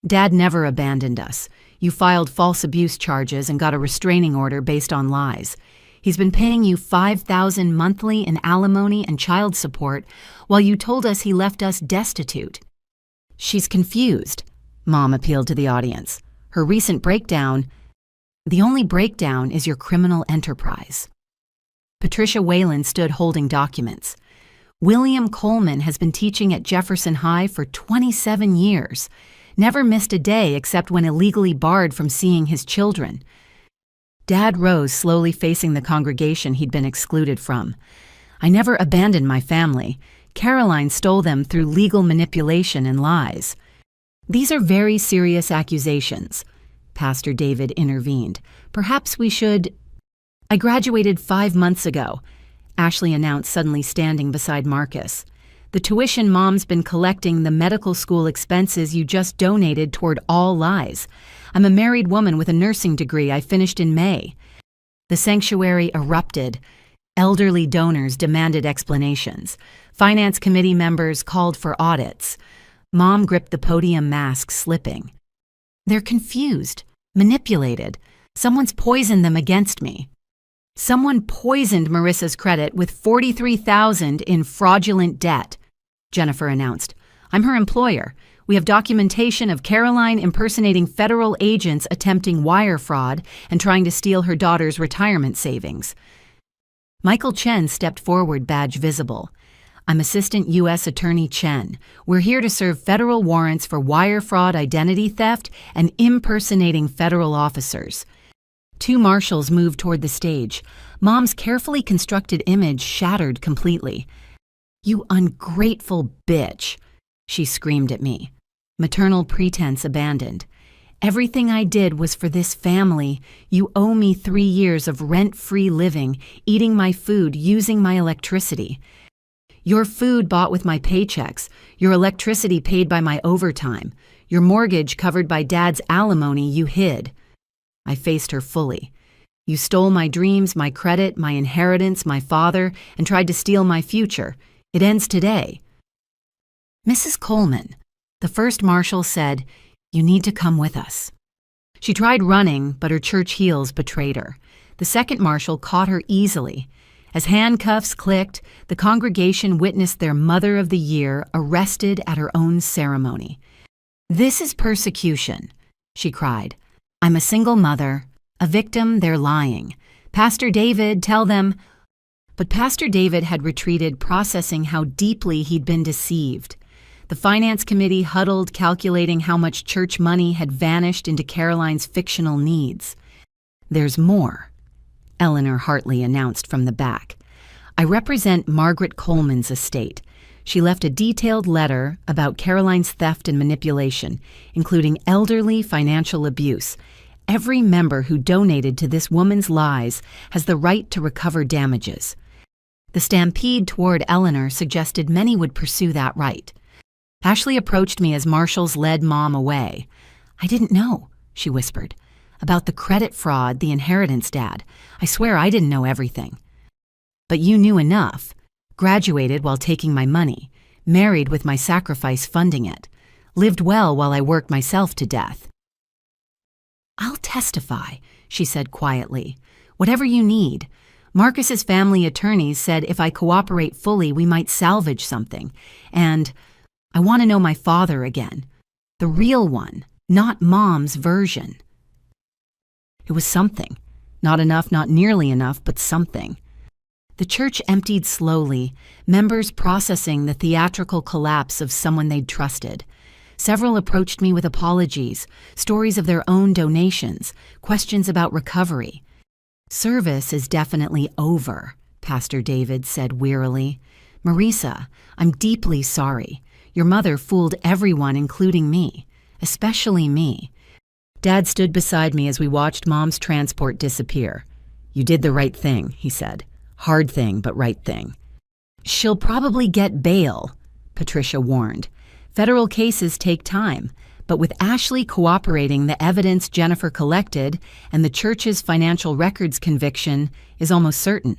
"Dad never abandoned us. You filed false abuse charges and got a restraining order based on lies. He's been paying you $5,000 monthly in alimony and child support while you told us he left us destitute." "She's confused," Mom appealed to the audience. "Her recent breakdown—" "The only breakdown is your criminal enterprise." Patricia Whalen stood holding documents. "William Coleman has been teaching at Jefferson High for 27 years. Never missed a day except when illegally barred from seeing his children." Dad rose, slowly facing the congregation he'd been excluded from. "I never abandoned my family. Caroline stole them through legal manipulation and lies." "These are very serious accusations," Pastor David intervened. "Perhaps we should—" "I graduated 5 months ago," Ashley announced, suddenly standing beside Marcus. "The tuition Mom's been collecting, the medical school expenses you just donated toward all lies. I'm a married woman with a nursing degree I finished in May." The sanctuary erupted. Elderly donors demanded explanations. Finance committee members called for audits. Mom gripped the podium mask, slipping. "They're confused, manipulated. Someone's poisoned them against me." "Someone poisoned Marisa's credit with $43,000 in fraudulent debt," Jennifer announced. "I'm her employer. We have documentation of Caroline impersonating federal agents attempting wire fraud and trying to steal her daughter's retirement savings." Michael Chen stepped forward, badge visible. "I'm Assistant U.S. Attorney Chen. We're here to serve federal warrants for wire fraud, identity theft, and impersonating federal officers." 2 marshals moved toward the stage. Mom's carefully constructed image shattered completely. "You ungrateful bitch," she screamed at me. Maternal pretense abandoned. "Everything I did was for this family. You owe me 3 years of rent-free living, eating my food, using my electricity. Your food bought with my paychecks, your electricity paid by my overtime, your mortgage covered by Dad's alimony you hid." I faced her fully. You stole my dreams, my credit, my inheritance, my father, and tried to steal my future. It ends today." "Mrs. Coleman," the first marshal said, "you need to come with us." She tried running, but her church heels betrayed her. The second marshal caught her easily. As handcuffs clicked, the congregation witnessed their Mother of the Year arrested at her own ceremony. "This is persecution," she cried. "I'm a single mother, a victim, they're lying. Pastor David, tell them—" But Pastor David had retreated, processing how deeply he'd been deceived. The finance committee huddled, calculating how much church money had vanished into Caroline's fictional needs. "There's more," Eleanor Hartley announced from the back. "I represent Margaret Coleman's estate. She left a detailed letter about Caroline's theft and manipulation, including elderly financial abuse. Every member who donated to this woman's lies has the right to recover damages." The stampede toward Eleanor suggested many would pursue that right. Ashley approached me as marshals led Mom away. "I didn't know," she whispered, "about the credit fraud, the inheritance, Dad. I swear I didn't know everything." "But you knew enough. Graduated while taking my money, married with my sacrifice funding it, lived well while I worked myself to death." "I'll testify," she said quietly. "Whatever you need. Marcus's family attorneys said if I cooperate fully, we might salvage something. And I want to know my father again. The real one, not Mom's version." It was something. Not enough, not nearly enough, but something. The church emptied slowly, members processing the theatrical collapse of someone they'd trusted. Several approached me with apologies, stories of their own donations, questions about recovery. "Service is definitely over," Pastor David said wearily. "Marisa, I'm deeply sorry. Your mother fooled everyone, including me, especially me." Dad stood beside me as we watched Mom's transport disappear. "You did the right thing," he said. "Hard thing, but right thing." "She'll probably get bail," Patricia warned. "Federal cases take time, but with Ashley cooperating, the evidence Jennifer collected and the church's financial records conviction is almost certain."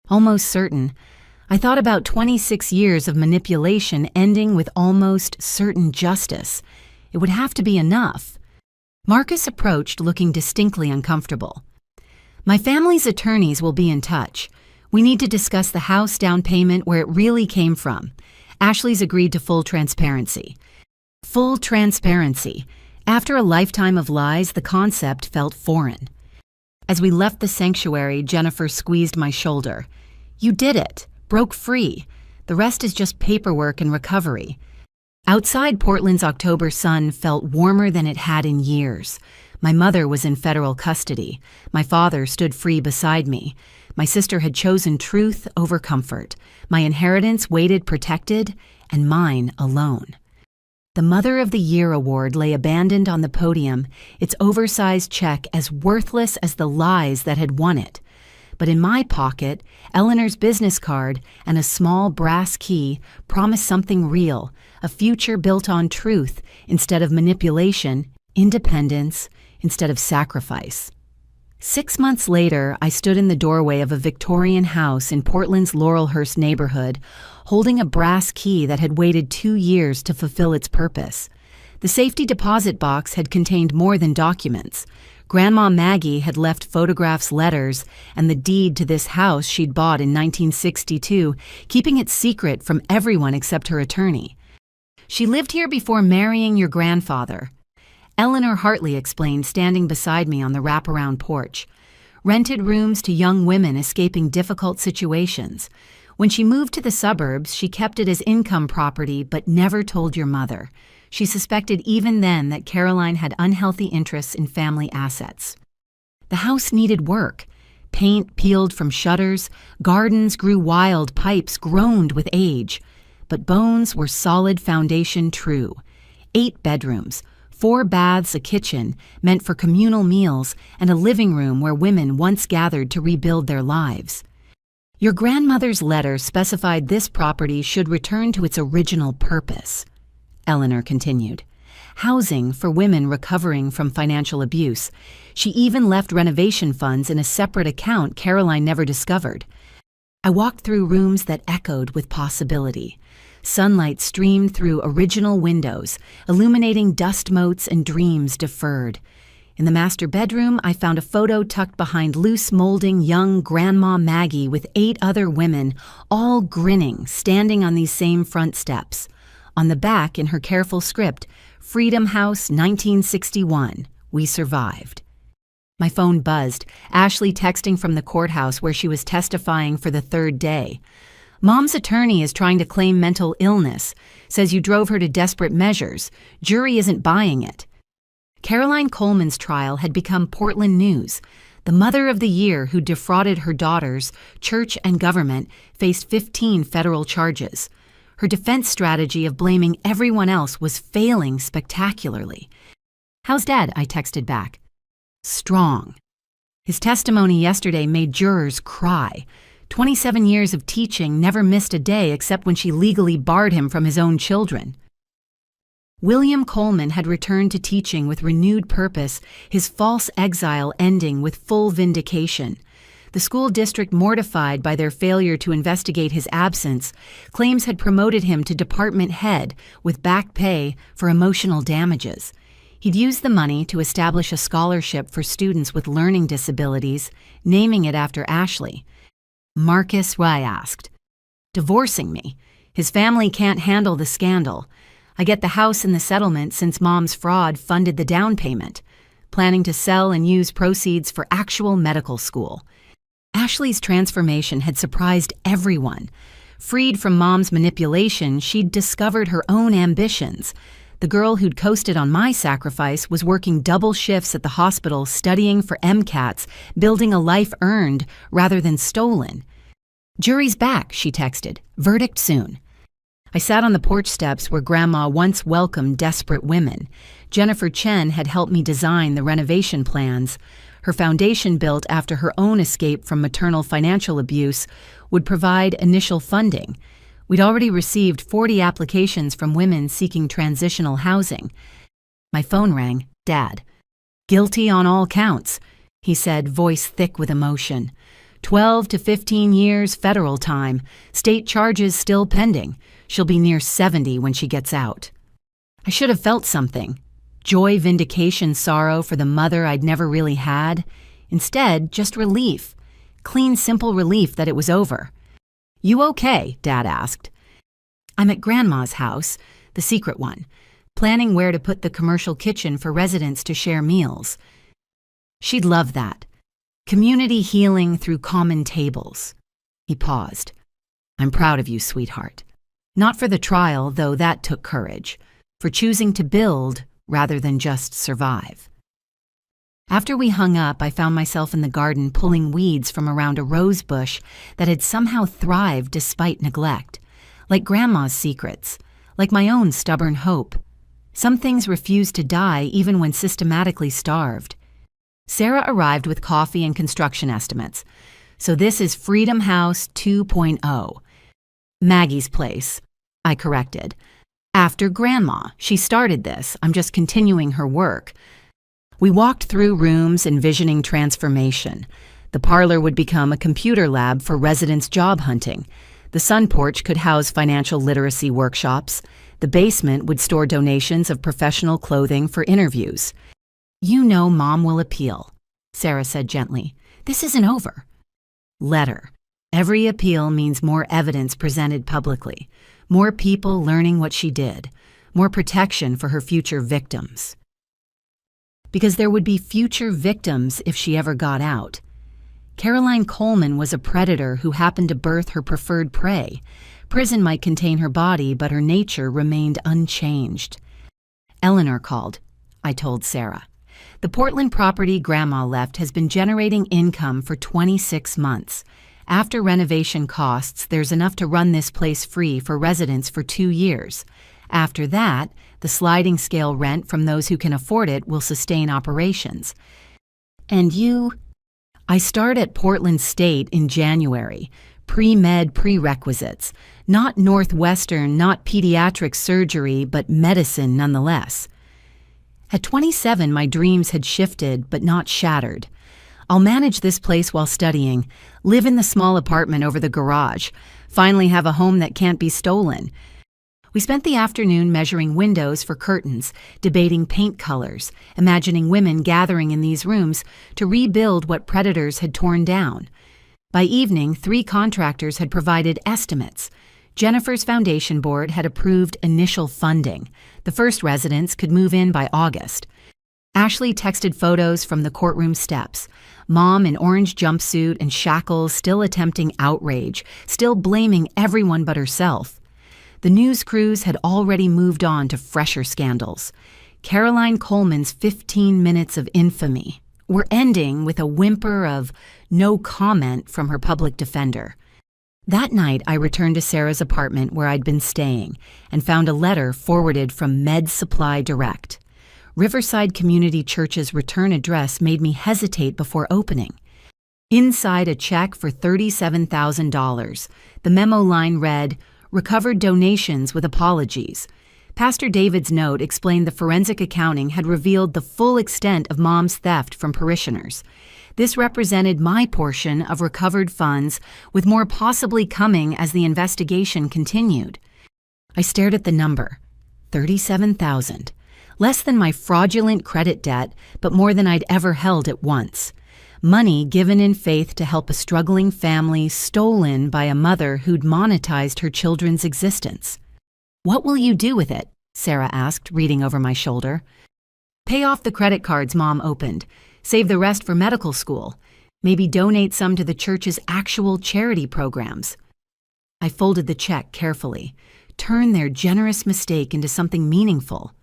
Almost certain. I thought about 26 years of manipulation ending with almost certain justice. It would have to be enough. Marcus approached, looking distinctly uncomfortable. "My family's attorneys will be in touch. We need to discuss the house down payment, where it really came from. Ashley's agreed to full transparency." Full transparency. After a lifetime of lies, the concept felt foreign. As we left the sanctuary, Jennifer squeezed my shoulder. "You did it. Broke free. The rest is just paperwork and recovery." Outside, Portland's October sun felt warmer than it had in years. My mother was in federal custody. My father stood free beside me. My sister had chosen truth over comfort. My inheritance waited protected, and mine alone. The Mother of the Year award lay abandoned on the podium, its oversized check as worthless as the lies that had won it. But in my pocket, Eleanor's business card and a small brass key promised something real, a future built on truth instead of manipulation, independence instead of sacrifice. 6 months later, I stood in the doorway of a Victorian house in Portland's Laurelhurst neighborhood, holding a brass key that had waited 2 years to fulfill its purpose. The safety deposit box had contained more than documents. Grandma Maggie had left photographs, letters, and the deed to this house she'd bought in 1962, keeping it secret from everyone except her attorney. "She lived here before marrying your grandfather," Eleanor Hartley explained, standing beside me on the wraparound porch. "Rented rooms to young women escaping difficult situations. When she moved to the suburbs, she kept it as income property but never told your mother. She suspected even then that Caroline had unhealthy interests in family assets. The house needed work. Paint peeled from shutters, gardens grew wild, pipes groaned with age. But bones were solid foundation true. 8 bedrooms, 4 baths, a kitchen, meant for communal meals, and a living room where women once gathered to rebuild their lives. Your grandmother's letter specified this property should return to its original purpose," Eleanor continued. housing for women recovering from financial abuse. She even left renovation funds in a separate account Caroline never discovered. I walked through rooms that echoed with possibility. Sunlight streamed through original windows, illuminating dust motes and dreams deferred. In the master bedroom, I found a photo tucked behind loose molding young Grandma Maggie with 8 other women, all grinning, standing on these same front steps. On the back, in her careful script, Freedom House, 1961. We survived. My phone buzzed, Ashley texting from the courthouse where she was testifying for the 3rd day. Mom's attorney is trying to claim mental illness, says you drove her to desperate measures. Jury isn't buying it. Caroline Coleman's trial had become Portland news. The mother of the year who defrauded her daughters, church and government, faced 15 federal charges. Her defense strategy of blaming everyone else was failing spectacularly. "How's Dad?" I texted back. "Strong." His testimony yesterday made jurors cry. 27 years of teaching, never missed a day except when she legally barred him from his own children. William Coleman had returned to teaching with renewed purpose, his false exile ending with full vindication. The school district, mortified by their failure to investigate his absence, claims had promoted him to department head with back pay for emotional damages. He'd used the money to establish a scholarship for students with learning disabilities, naming it after Ashley. "Marcus," I asked. "Divorcing me. His family can't handle the scandal. I get the house in the settlement since Mom's fraud funded the down payment, planning to sell and use proceeds for actual medical school." Ashley's transformation had surprised everyone. Freed from Mom's manipulation, she'd discovered her own ambitions. The girl who'd coasted on my sacrifice was working double shifts at the hospital, studying for MCATs, building a life earned rather than stolen. "Jury's back," she texted. "Verdict soon." I sat on the porch steps where Grandma once welcomed desperate women. Jennifer Chen had helped me design the renovation plans. Her foundation, built after her own escape from maternal financial abuse, would provide initial funding. We'd already received 40 applications from women seeking transitional housing. My phone rang. "Dad." "Guilty on all counts," he said, voice thick with emotion. 12 to 15 years federal time. State charges still pending. She'll be near 70 when she gets out. I should have felt something. Joy, vindication, sorrow for the mother I'd never really had. Instead, just relief. Clean, simple relief that it was over. "You okay?" Dad asked. "I'm at Grandma's house, the secret one, planning where to put the commercial kitchen for residents to share meals. She'd love that. Community healing through common tables." He paused. "I'm proud of you, sweetheart. Not for the trial, though that took courage. For choosing to build rather than just survive." After we hung up, I found myself in the garden pulling weeds from around a rose bush that had somehow thrived despite neglect. Like Grandma's secrets, like my own stubborn hope. Some things refused to die even when systematically starved. Sarah arrived with coffee and construction estimates. "So this is Freedom House 2.0. Maggie's place," I corrected. "After Grandma. She started this. I'm just continuing her work." We walked through rooms envisioning transformation. The parlor would become a computer lab for residents job hunting. The sun porch could house financial literacy workshops. The basement would store donations of professional clothing for interviews. "You know Mom will appeal," Sarah said gently. "This isn't over." "Let her. Every appeal means more evidence presented publicly, more people learning what she did, more protection for her future victims." Because there would be future victims if she ever got out. Caroline Coleman was a predator who happened to birth her preferred prey. Prison might contain her body, but her nature remained unchanged. "Eleanor called," I told Sarah. "The Portland property Grandma left has been generating income for 26 months. After renovation costs, there's enough to run this place free for residents for 2 years. After that, the sliding scale rent from those who can afford it will sustain operations." "And you?" "I start at Portland State in January. Pre-med prerequisites. Not Northwestern, not pediatric surgery, but medicine nonetheless." At 27, my dreams had shifted but not shattered. I'll manage this place while studying, live in the small apartment over the garage, finally have a home that can't be stolen. We spent the afternoon measuring windows for curtains, debating paint colors, imagining women gathering in these rooms to rebuild what predators had torn down. By evening, 3 contractors had provided estimates. Jennifer's foundation board had approved initial funding. The first residents could move in by August. Ashley texted photos from the courtroom steps. Mom in orange jumpsuit and shackles, still attempting outrage, still blaming everyone but herself. The news crews had already moved on to fresher scandals. Caroline Coleman's 15 minutes of infamy were ending with a whimper of no comment from her public defender. That night, I returned to Sarah's apartment where I'd been staying and found a letter forwarded from Med Supply Direct. Riverside Community Church's return address made me hesitate before opening. Inside a check for $37,000, the memo line read, "Recovered donations with apologies." Pastor David's note explained the forensic accounting had revealed the full extent of Mom's theft from parishioners. This represented my portion of recovered funds, with more possibly coming as the investigation continued. I stared at the number. $37,000. Less than my fraudulent credit debt, but more than I'd ever held at once. Money given in faith to help a struggling family, stolen by a mother who'd monetized her children's existence. "What will you do with it?" Sarah asked, reading over my shoulder. "Pay off the credit cards Mom opened. Save the rest for medical school. Maybe donate some to the church's actual charity programs." I folded the check carefully. Turn their generous mistake into something meaningful.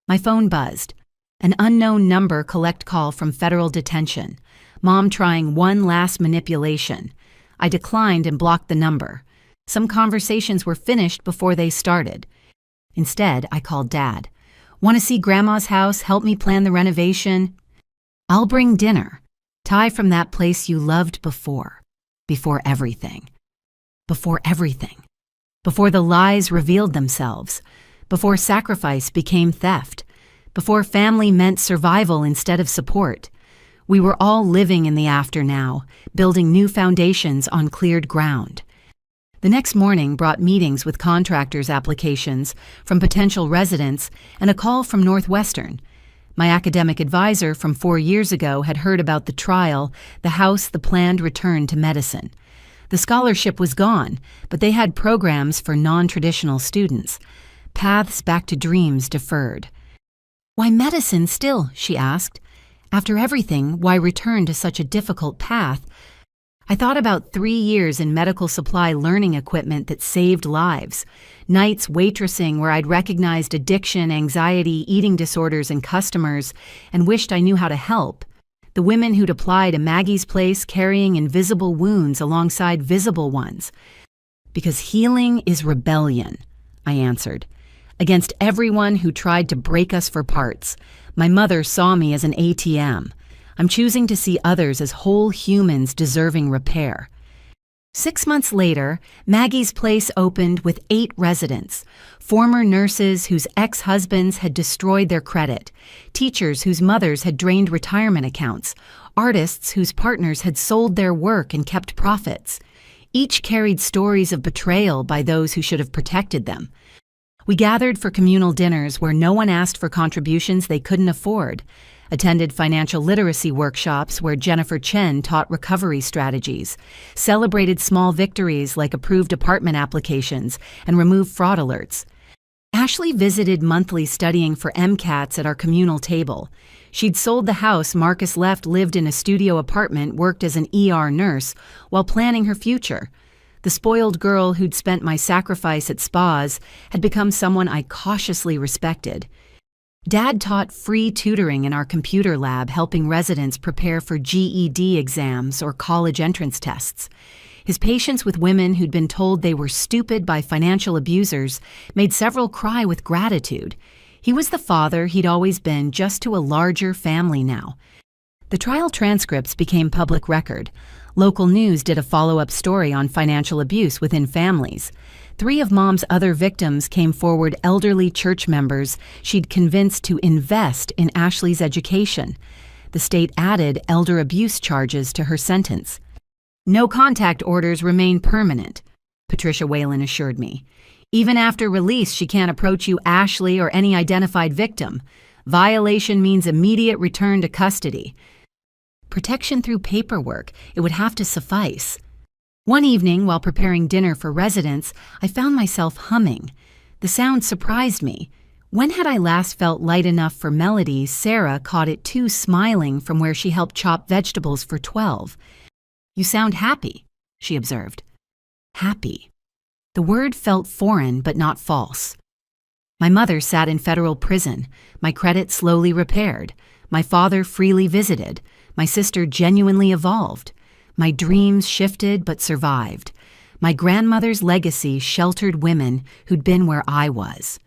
My phone buzzed. An unknown number collect call from federal detention. Mom trying one last manipulation. I declined and blocked the number. Some conversations were finished before they started. Instead, I called Dad. "Want to see Grandma's house? Help me plan the renovation?" "I'll bring dinner. Tie from that place you loved before. Before everything. Before everything. Before the lies revealed themselves. Before sacrifice became theft. Before family meant survival instead of support. We were all living in the after now, building new foundations on cleared ground." The next morning brought meetings with contractors' applications from potential residents and a call from Northwestern. My academic advisor from 4 years ago had heard about the trial, the house, the planned return to medicine. The scholarship was gone, but they had programs for non-traditional students. Paths back to dreams deferred. "Why medicine still?" she asked. "After everything, why return to such a difficult path?" I thought about 3 years in medical supply learning equipment that saved lives. Nights waitressing where I'd recognized addiction, anxiety, eating disorders in customers and wished I knew how to help. The women who'd apply to Maggie's place carrying invisible wounds alongside visible ones. "Because healing is rebellion," I answered. "Against everyone who tried to break us for parts. My mother saw me as an ATM. I'm choosing to see others as whole humans deserving repair." 6 months later, Maggie's place opened with 8 residents, former nurses whose ex-husbands had destroyed their credit, teachers whose mothers had drained retirement accounts, artists whose partners had sold their work and kept profits. Each carried stories of betrayal by those who should have protected them. We gathered for communal dinners where no one asked for contributions they couldn't afford, attended financial literacy workshops where Jennifer Chen taught recovery strategies, celebrated small victories like approved apartment applications, and removed fraud alerts. Ashley visited monthly studying for MCATs at our communal table. She'd sold the house Marcus left, lived in a studio apartment, worked as an ER nurse while planning her future. The spoiled girl who'd spent my sacrifice at spas had become someone I cautiously respected. Dad taught free tutoring in our computer lab, helping residents prepare for GED exams or college entrance tests. His patience with women who'd been told they were stupid by financial abusers made several cry with gratitude. He was the father he'd always been, just to a larger family now. The trial transcripts became public record. Local news did a follow-up story on financial abuse within families. 3 of Mom's other victims came forward elderly church members she'd convinced to invest in Ashley's education. The state added elder abuse charges to her sentence. No contact orders remain permanent, Patricia Whalen assured me. Even after release, she can't approach you, Ashley, or any identified victim. Violation means immediate return to custody. Protection through paperwork, it would have to suffice. One evening, while preparing dinner for residents, I found myself humming. The sound surprised me. When had I last felt light enough for melody, Sarah caught it too smiling from where she helped chop vegetables for 12. "You sound happy," she observed. Happy. The word felt foreign but not false. My mother sat in federal prison, my credit slowly repaired, my father freely visited, my sister genuinely evolved, my dreams shifted but survived. My grandmother's legacy sheltered women who'd been where I was.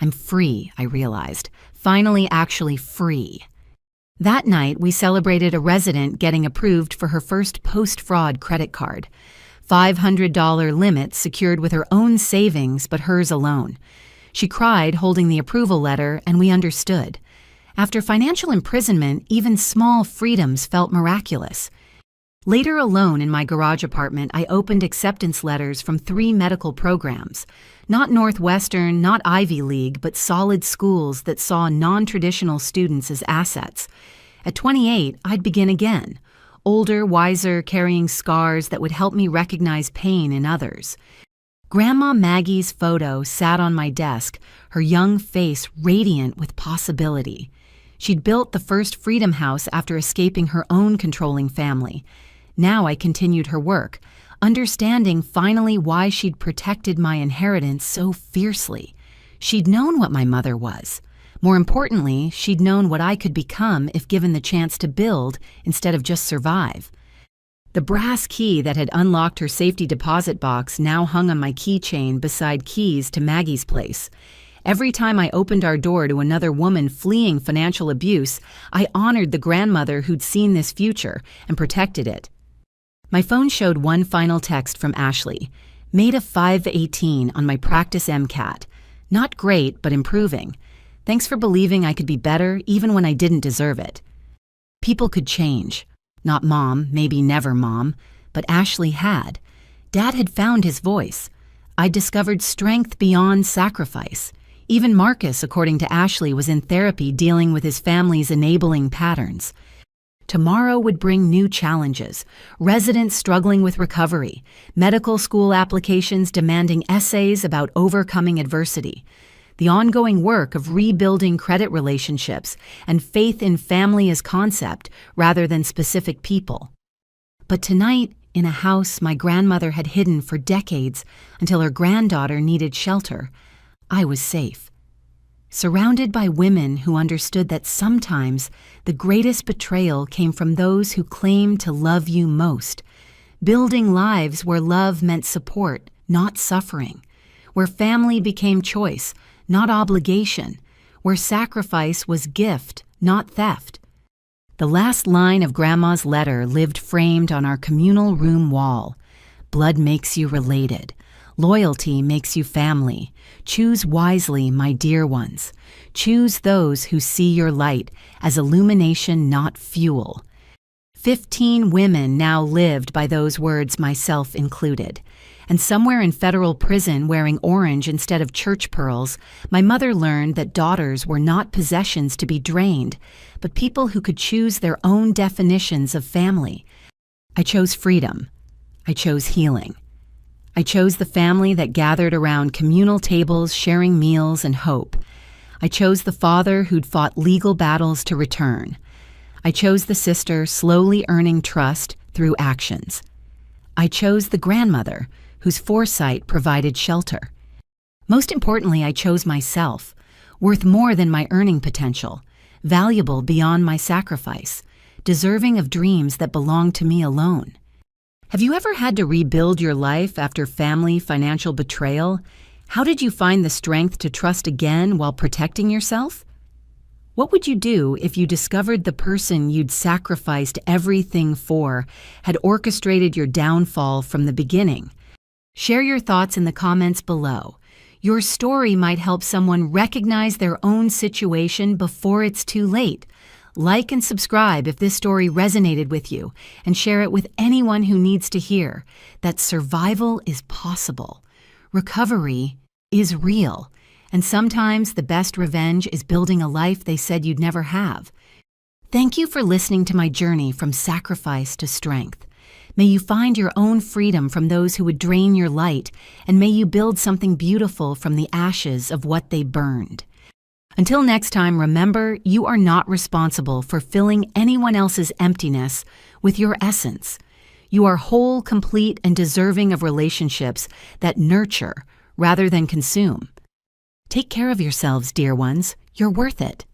I'm free, I realized, finally actually free. That night, we celebrated a resident getting approved for her first post-fraud credit card. $500 limit secured with her own savings, but hers alone. She cried holding the approval letter, and we understood. After financial imprisonment, even small freedoms felt miraculous. Later, alone in my garage apartment, I opened acceptance letters from 3 medical programs. Not Northwestern, not Ivy League, but solid schools that saw non-traditional students as assets. At 28, I'd begin again. Older, wiser, carrying scars that would help me recognize pain in others. Grandma Maggie's photo sat on my desk, her young face radiant with possibility. She'd built the first Freedom House after escaping her own controlling family. Now I continued her work, understanding finally why she'd protected my inheritance so fiercely. She'd known what my mother was. More importantly, she'd known what I could become if given the chance to build instead of just survive. The brass key that had unlocked her safety deposit box now hung on my keychain beside keys to Maggie's place. Every time I opened our door to another woman fleeing financial abuse, I honored the grandmother who'd seen this future and protected it. My phone showed one final text from Ashley, made a 518 on my practice MCAT. Not great, but improving. Thanks for believing I could be better even when I didn't deserve it. People could change. Not Mom, maybe never Mom, but Ashley had. Dad had found his voice. I discovered strength beyond sacrifice. Even Marcus, according to Ashley, was in therapy dealing with his family's enabling patterns. Tomorrow would bring new challenges, residents struggling with recovery, medical school applications demanding essays about overcoming adversity, the ongoing work of rebuilding credit relationships, and faith in family as concept rather than specific people. But tonight, in a house my grandmother had hidden for decades until her granddaughter needed shelter, I was safe. Surrounded by women who understood that sometimes the greatest betrayal came from those who claimed to love you most, building lives where love meant support, not suffering, where family became choice, not obligation, where sacrifice was gift, not theft. The last line of Grandma's letter lived framed on our communal room wall. Blood makes you related. Loyalty makes you family. Choose wisely, my dear ones. Choose those who see your light as illumination, not fuel. 15 women now lived by those words, myself included. And somewhere in federal prison wearing orange instead of church pearls, my mother learned that daughters were not possessions to be drained, but people who could choose their own definitions of family. I chose freedom. I chose healing. I chose the family that gathered around communal tables, sharing meals and hope. I chose the father who'd fought legal battles to return. I chose the sister slowly earning trust through actions. I chose the grandmother whose foresight provided shelter. Most importantly, I chose myself, worth more than my earning potential, valuable beyond my sacrifice, deserving of dreams that belong to me alone. Have you ever had to rebuild your life after family financial betrayal? How did you find the strength to trust again while protecting yourself? What would you do if you discovered the person you'd sacrificed everything for had orchestrated your downfall from the beginning? Share your thoughts in the comments below. Your story might help someone recognize their own situation before it's too late. Like and subscribe if this story resonated with you, and share it with anyone who needs to hear that survival is possible. Recovery is real, and sometimes the best revenge is building a life they said you'd never have. Thank you for listening to my journey from sacrifice to strength. May you find your own freedom from those who would drain your light, and may you build something beautiful from the ashes of what they burned. Until next time, remember, you are not responsible for filling anyone else's emptiness with your essence. You are whole, complete, and deserving of relationships that nurture rather than consume. Take care of yourselves, dear ones. You're worth it.